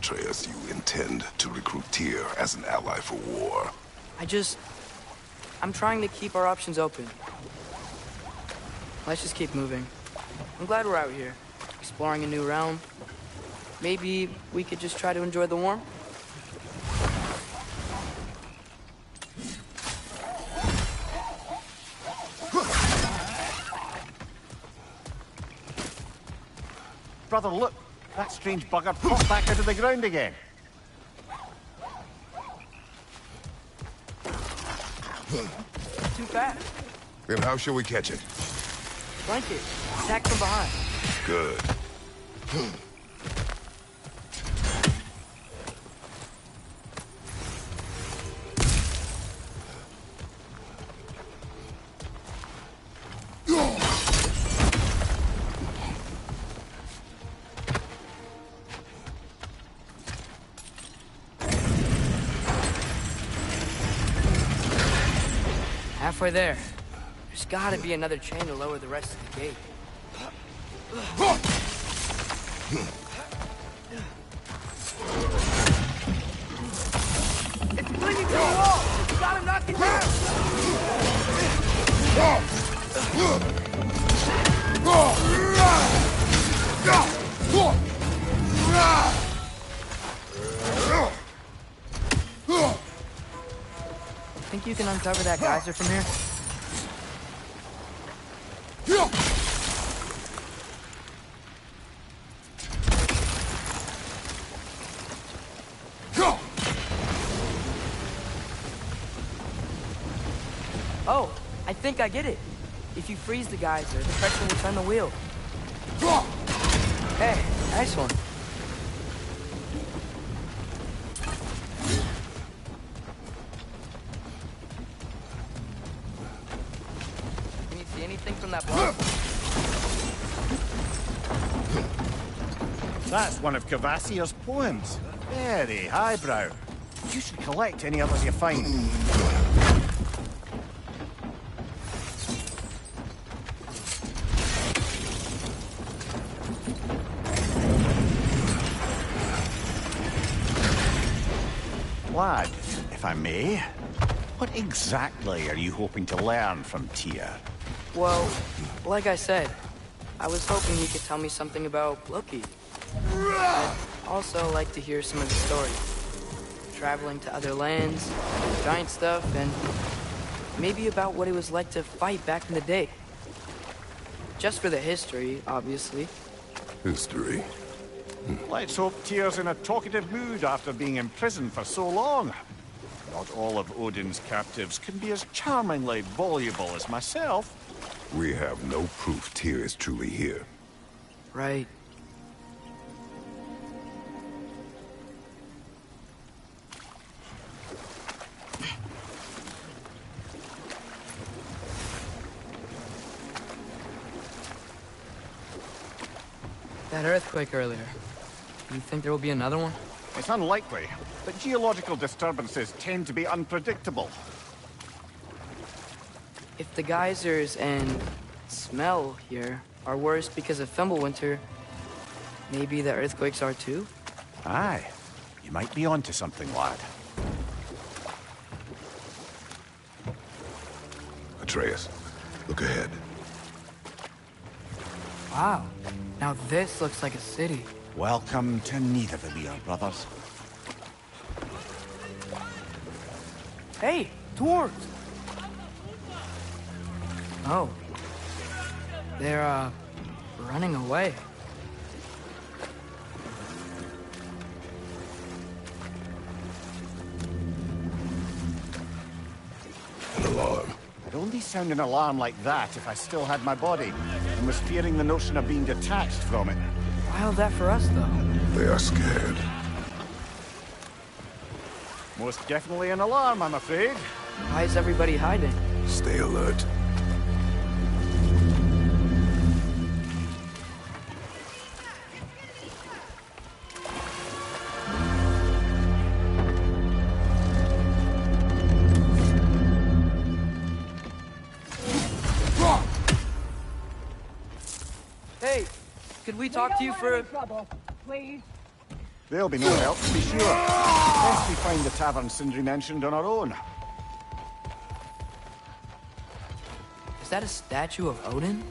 Atreus, you intend to recruit Tyr as an ally for war? I'm trying to keep our options open. Let's just keep moving. I'm glad we're out here, exploring a new realm. Maybe we could just try to enjoy the warmth? Brother, look! That strange bugger popped back out of the ground again. Too fast. Then how shall we catch it? Flank it. Attack from behind. Good. Halfway there. There's gotta be another chain to lower the rest of the gate. It's clinging to the wall! You gotta knock it down! Think you can uncover that geyser from here? Oh, I think I get it. If you freeze the geyser, the pressure will turn the wheel. Hey, nice one. Can you see anything from that block? That's one of Cavassier's poems. Very highbrow. You should collect any others you find. Lad, if I may, what exactly are you hoping to learn from Tyr? Well, like I said, I was hoping you could tell me something about Loki. I'd also like to hear some of the stories. Traveling to other lands, giant stuff, and maybe about what it was like to fight back in the day. Just for the history, obviously. History. Let's hope Tyr's in a talkative mood after being imprisoned for so long. Not all of Odin's captives can be as charmingly voluble as myself. We have no proof Tyr is truly here. Right. That earthquake earlier. Do you think there will be another one? It's unlikely, but geological disturbances tend to be unpredictable. If the geysers and smell here are worse because of Fimbulwinter, maybe the earthquakes are too? Aye, you might be onto something, lad. Atreus, look ahead. Wow. Now this looks like a city. Welcome to Nidavellir, brothers. Hey, dwarves! Oh. They're, running away. An alarm. I'd only sound an alarm like that if I still had my body, and was fearing the notion of being detached from it. Wild that for us, though. They are scared. Most definitely an alarm, I'm afraid. Why is everybody hiding? Stay alert. Hey, could we talk to you for a... trouble, please. They'll be no help, to be sure. Best we find the tavern Sindri mentioned on our own. Is that a statue of Odin?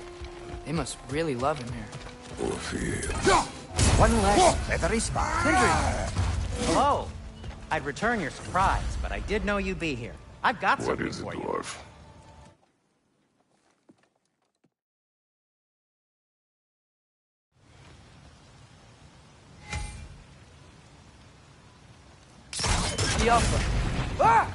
They must really love him here. One less feathery spot. Sindri! Hello. I'd return your surprise, but I did know you'd be here. I've got What something is it, for you. dwarf? The Alpha. Ah!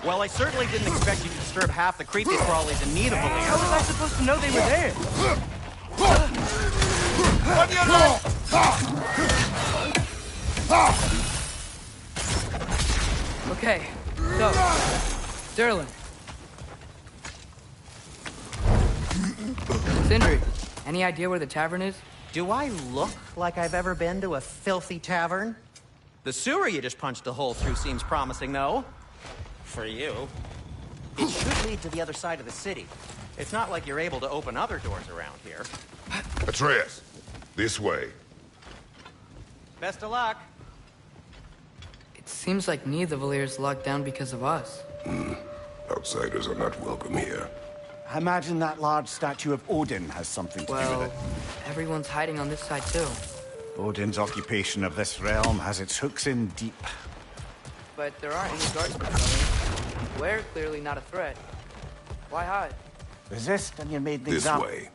Well, I certainly didn't expect you to disturb half the creepy crawlies in need of a How was I supposed to know they were there? Okay, so, Derlin. Sindri, any idea where the tavern is? Do I look like I've ever been to a filthy tavern? The sewer you just punched a hole through seems promising, though. For you. It should lead to the other side of the city. It's not like you're able to open other doors around here. Atreus, this way. Best of luck. It seems like neither Valyr's locked down because of us. Outsiders are not welcome here. I imagine that large statue of Odin has something to do Well, with it. everyone's hiding on this side too. Odin's occupation of this realm has its hooks in deep. But there aren't any guards patrolling. We're clearly not a threat. Why hide? Resist and you're made an This example. way.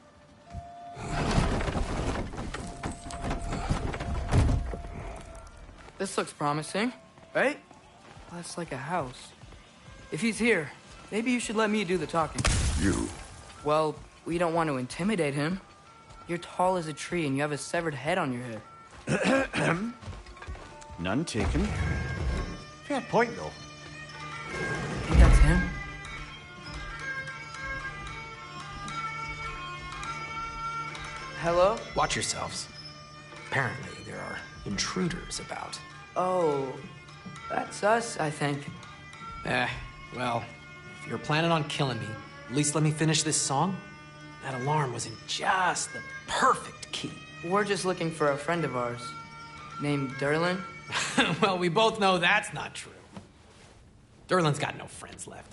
This looks promising, right? That's like a house. If he's here, maybe you should let me do the talking. You. Well, we don't want to intimidate him. You're tall as a tree and you have a severed head on your head. None taken. Fair point, though. Think that's him? Hello? Watch yourselves. Apparently, there are intruders about. Oh, that's us, I think. Well, if you're planning on killing me, at least let me finish this song. That alarm was in just the perfect key. We're just looking for a friend of ours, named Derlin. Well, we both know that's not true. Derlin's got no friends left.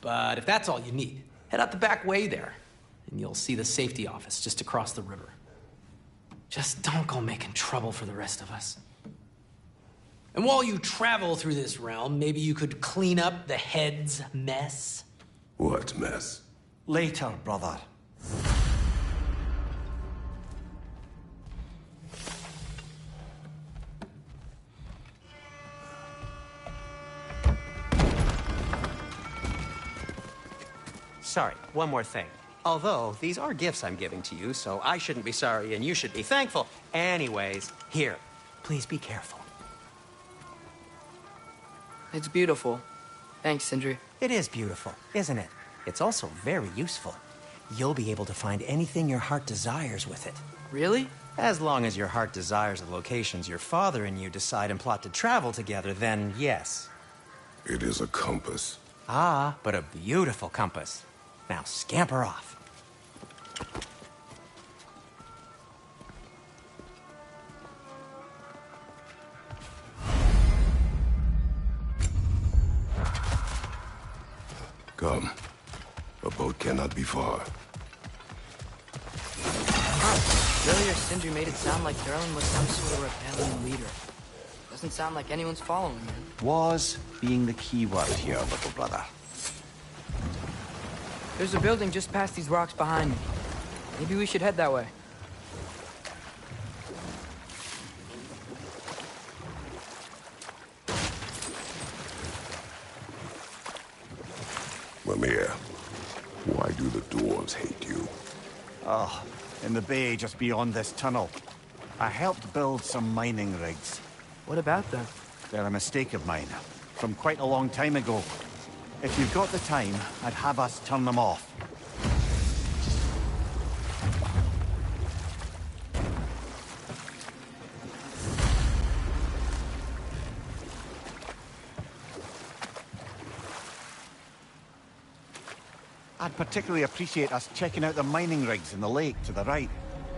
But if that's all you need, head out the back way there, and you'll see the safety office just across the river. Just don't go making trouble for the rest of us. And while you travel through this realm, maybe you could clean up the head's mess. What mess? Later, brother. Sorry, one more thing. Although, these are gifts I'm giving to you, so I shouldn't be sorry and you should be thankful. Anyways, here, please be careful. It's beautiful. Thanks, Sindri. It is beautiful, isn't it? It's also very useful. You'll be able to find anything your heart desires with it. Really? As long as your heart desires the locations your father and you decide and plot to travel together, then yes. It is a compass. Ah, but a beautiful compass. Now scamper off. Come. A boat cannot be far. Earlier, Sindri made it sound like Derlin was some sort of rebellion leader. Doesn't sound like anyone's following him. Was being the key word here, little brother. There's a building just past these rocks behind me. Maybe we should head that way. Mimir, why do the dwarves hate you? Oh, in the bay just beyond this tunnel. I helped build some mining rigs. What about them? They're a mistake of mine, from quite a long time ago. If you've got the time, I'd have us turn them off. I'd particularly appreciate us checking out the mining rigs in the lake to the right.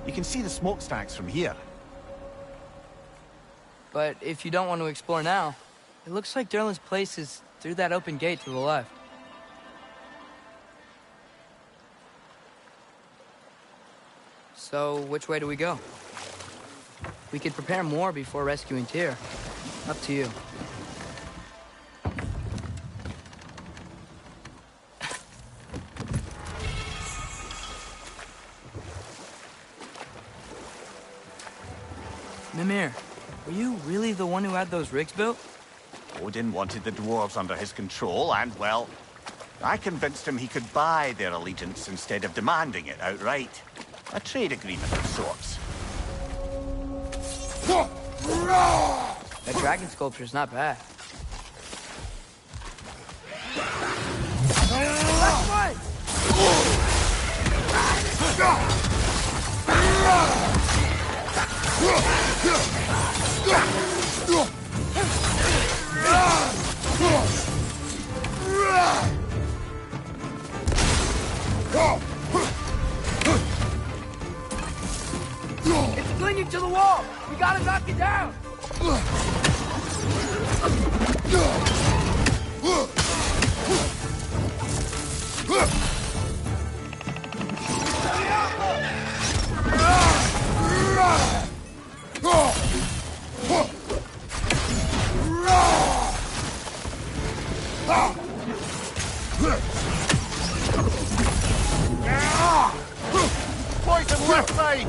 You can see the smokestacks from here. But if you don't want to explore now, it looks like Derlin's place is through that open gate to the left. So, which way do we go? We could prepare more before rescuing Tyr. Up to you. Mimir, were you really the one who had those rigs built? Odin wanted the dwarves under his control, and, well, I convinced him he could buy their allegiance instead of demanding it outright. A trade agreement of sorts. That dragon sculpture's not bad. Left one! It's clinging to the wall! We gotta knock it down! Poison left side!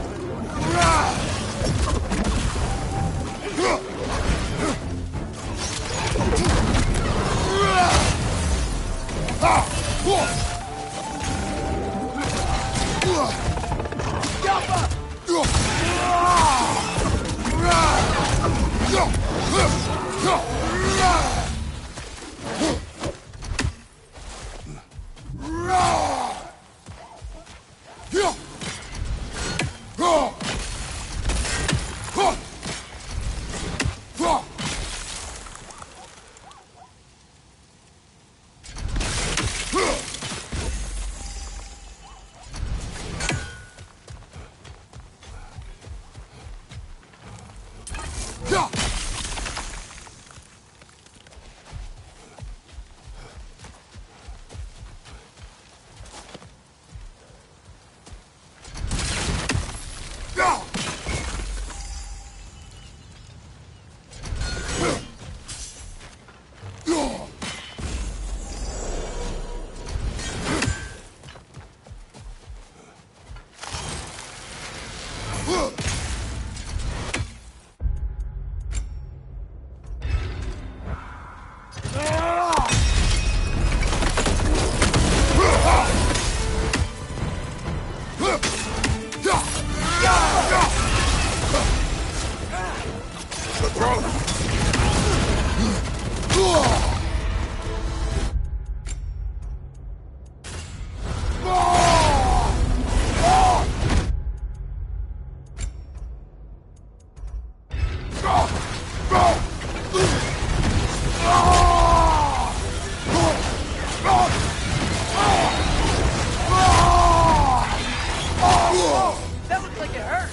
That looks like it hurt!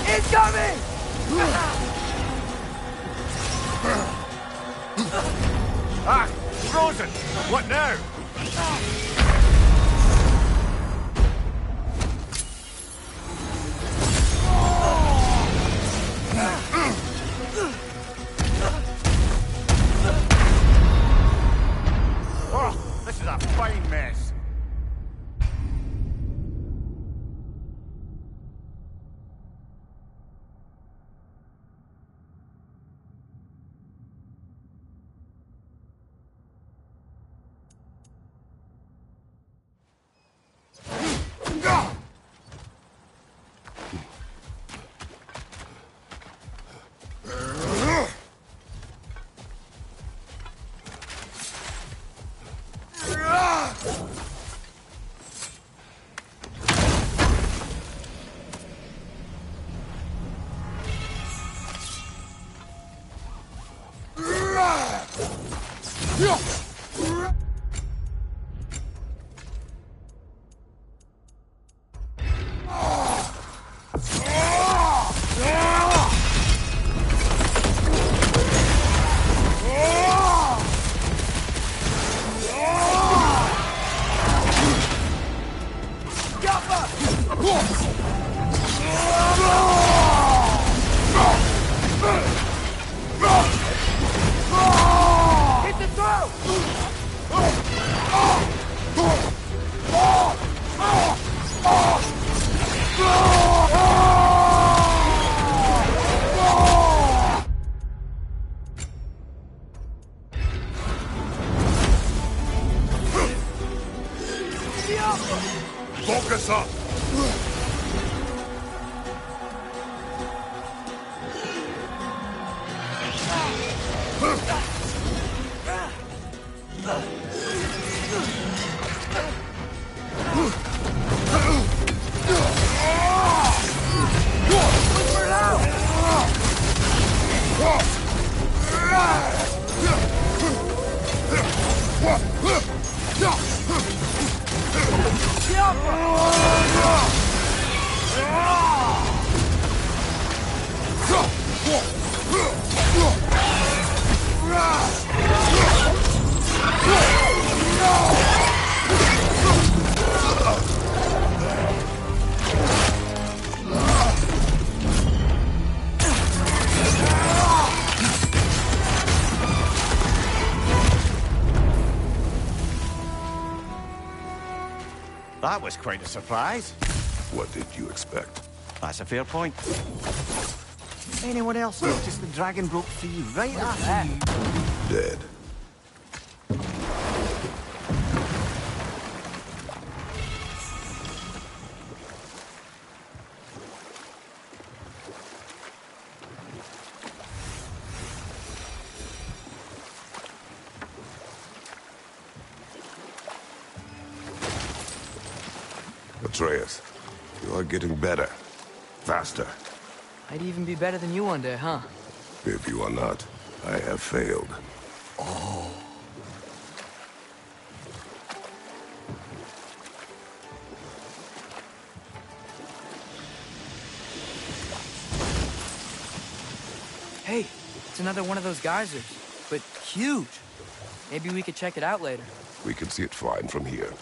It's coming! Ah! Frozen! What now? Oh, this is a fine mess. Focus up! That was quite a surprise. What did you expect? That's a fair point. Anyone else notice the dragon broke free right after you? Dead. Atreus, you are getting better. Faster. I'd even be better than you one day, huh? If you are not, I have failed. Oh. Hey, it's another one of those geysers, but huge. Maybe we could check it out later. We can see it fine from here.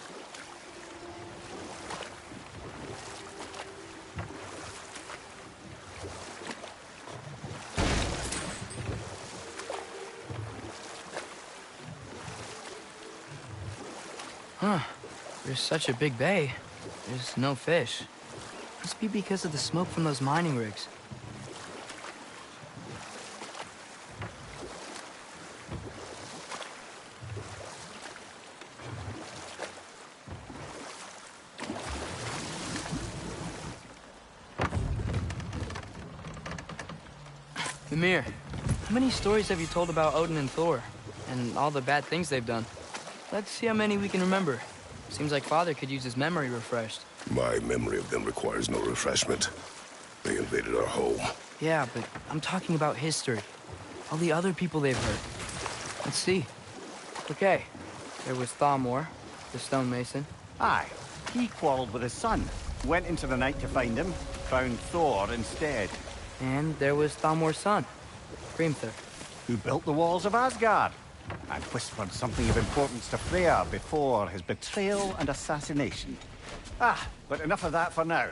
Huh. There's such a big bay. There's no fish. Must be because of the smoke from those mining rigs. Mimir, how many stories have you told about Odin and Thor? And all the bad things they've done? Let's see how many we can remember. Seems like Father could use his memory refreshed. My memory of them requires no refreshment. They invaded our home. Yeah, but I'm talking about history. All the other people they've hurt. Let's see. Okay, there was Thamor, the stonemason. Aye, he quarreled with his son. Went into the night to find him, found Thor instead. And there was Thamor's son, Grimthur. Who built the walls of Asgard and whispered something of importance to Freya before his betrayal and assassination. Ah, but enough of that for now.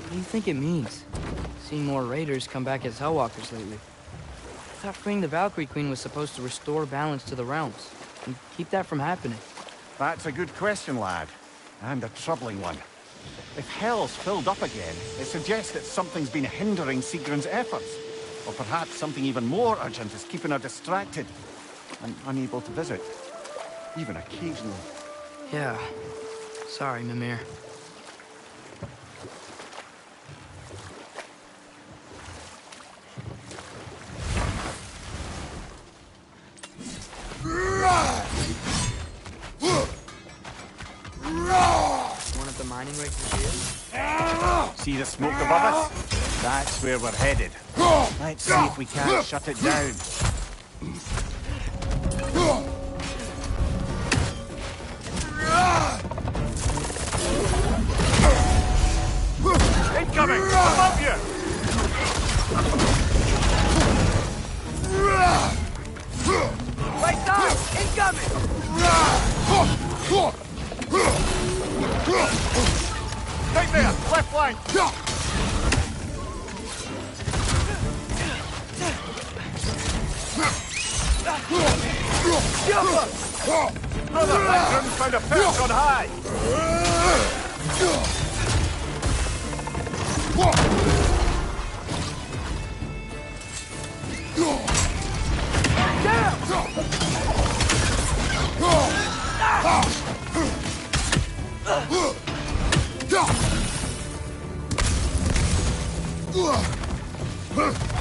What do you think it means? Seeing more raiders come back as Hellwalkers lately. I thought freeing the Valkyrie Queen was supposed to restore balance to the realms and keep that from happening. That's a good question, lad. And a troubling one. If Hell's filled up again, it suggests that something's been hindering Sigrun's efforts. Or perhaps something even more urgent is keeping her distracted and unable to visit. Even occasionally. Yeah. Sorry, Mimir. One of the mining rigs is here? See the smoke above us? That's where we're headed. Let's see if we can't shut it down. Incoming! Above you! Right side! Incoming! Right there! Left flank! Brother Legend found a perch on high!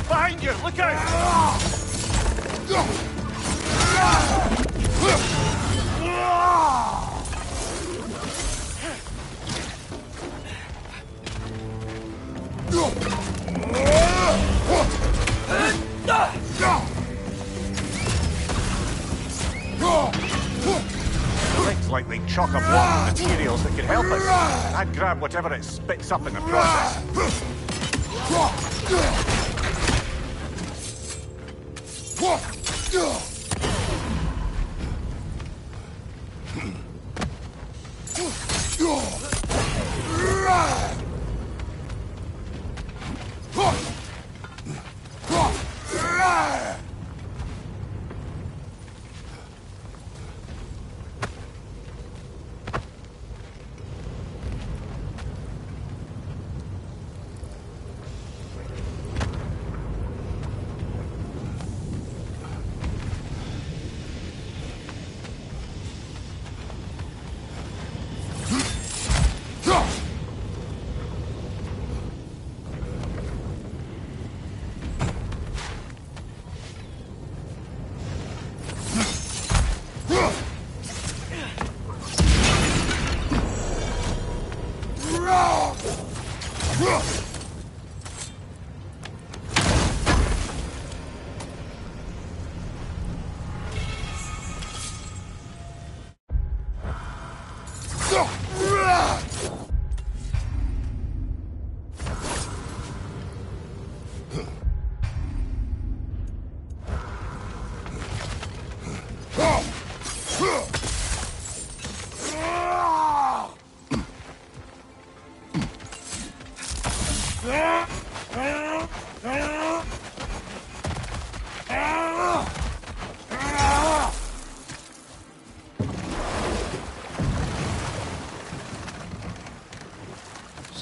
Behind you! Look out! Looks like they chock a block of materials that could help us. I'd grab whatever it spits up in the process.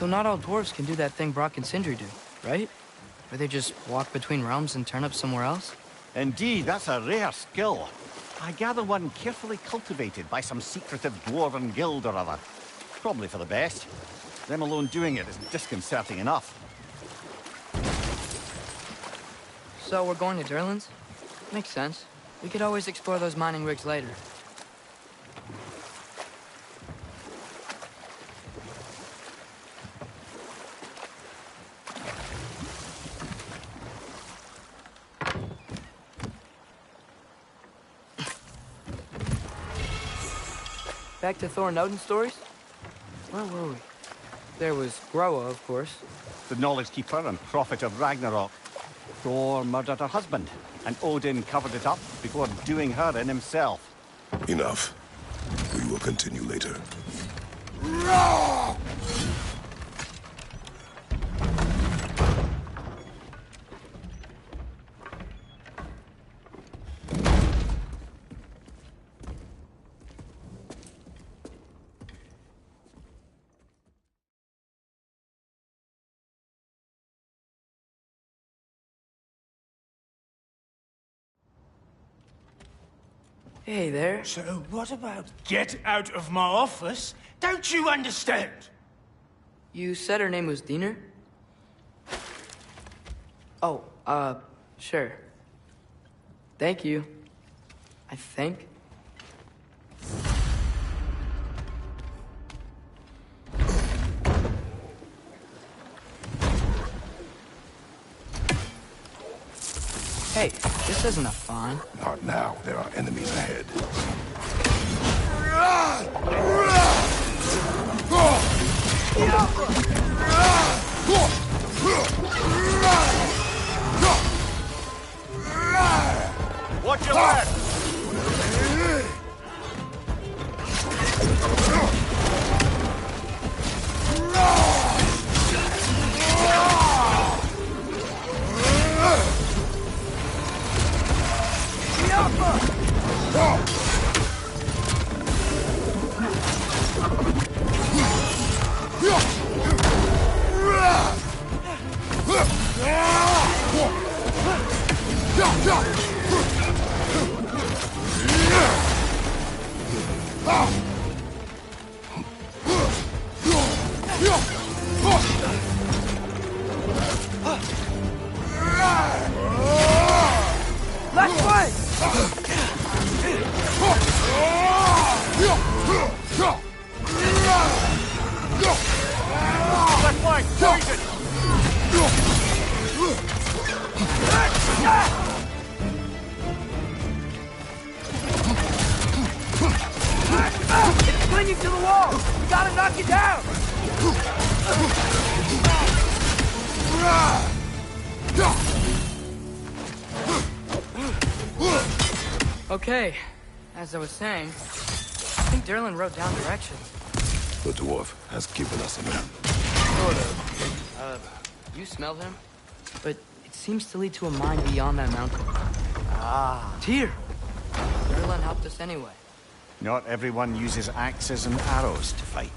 So not all dwarves can do that thing Brock and Sindri do, right? Where they just walk between realms and turn up somewhere else? Indeed, that's a rare skill. I gather one carefully cultivated by some secretive dwarven guild or other. Probably for the best. Them alone doing it is disconcerting enough. So we're going to Durlan's? Makes sense. We could always explore those mining rigs later. Back to Thor and Odin stories? Where were we? There was Groa, of course. The Knowledge Keeper and Prophet of Ragnarok. Thor murdered her husband, and Odin covered it up before doing her in himself. Enough. We will continue later. Hey there. So what about get out of my office? Don't you understand? You said her name was Diener? Oh, sure. Thank you. I think. Hey, this isn't a fawn. Not now. There are enemies ahead. Watch your back! Left foot! Left flank, poison! It's clinging to the wall! We gotta knock it down! Okay, as I was saying, I think Derlin wrote down directions. The dwarf has given us a map. Sort of. You smell him? But it seems to lead to a mine beyond that mountain. Ah. Tyr! Derlin helped us anyway. Not everyone uses axes and arrows to fight.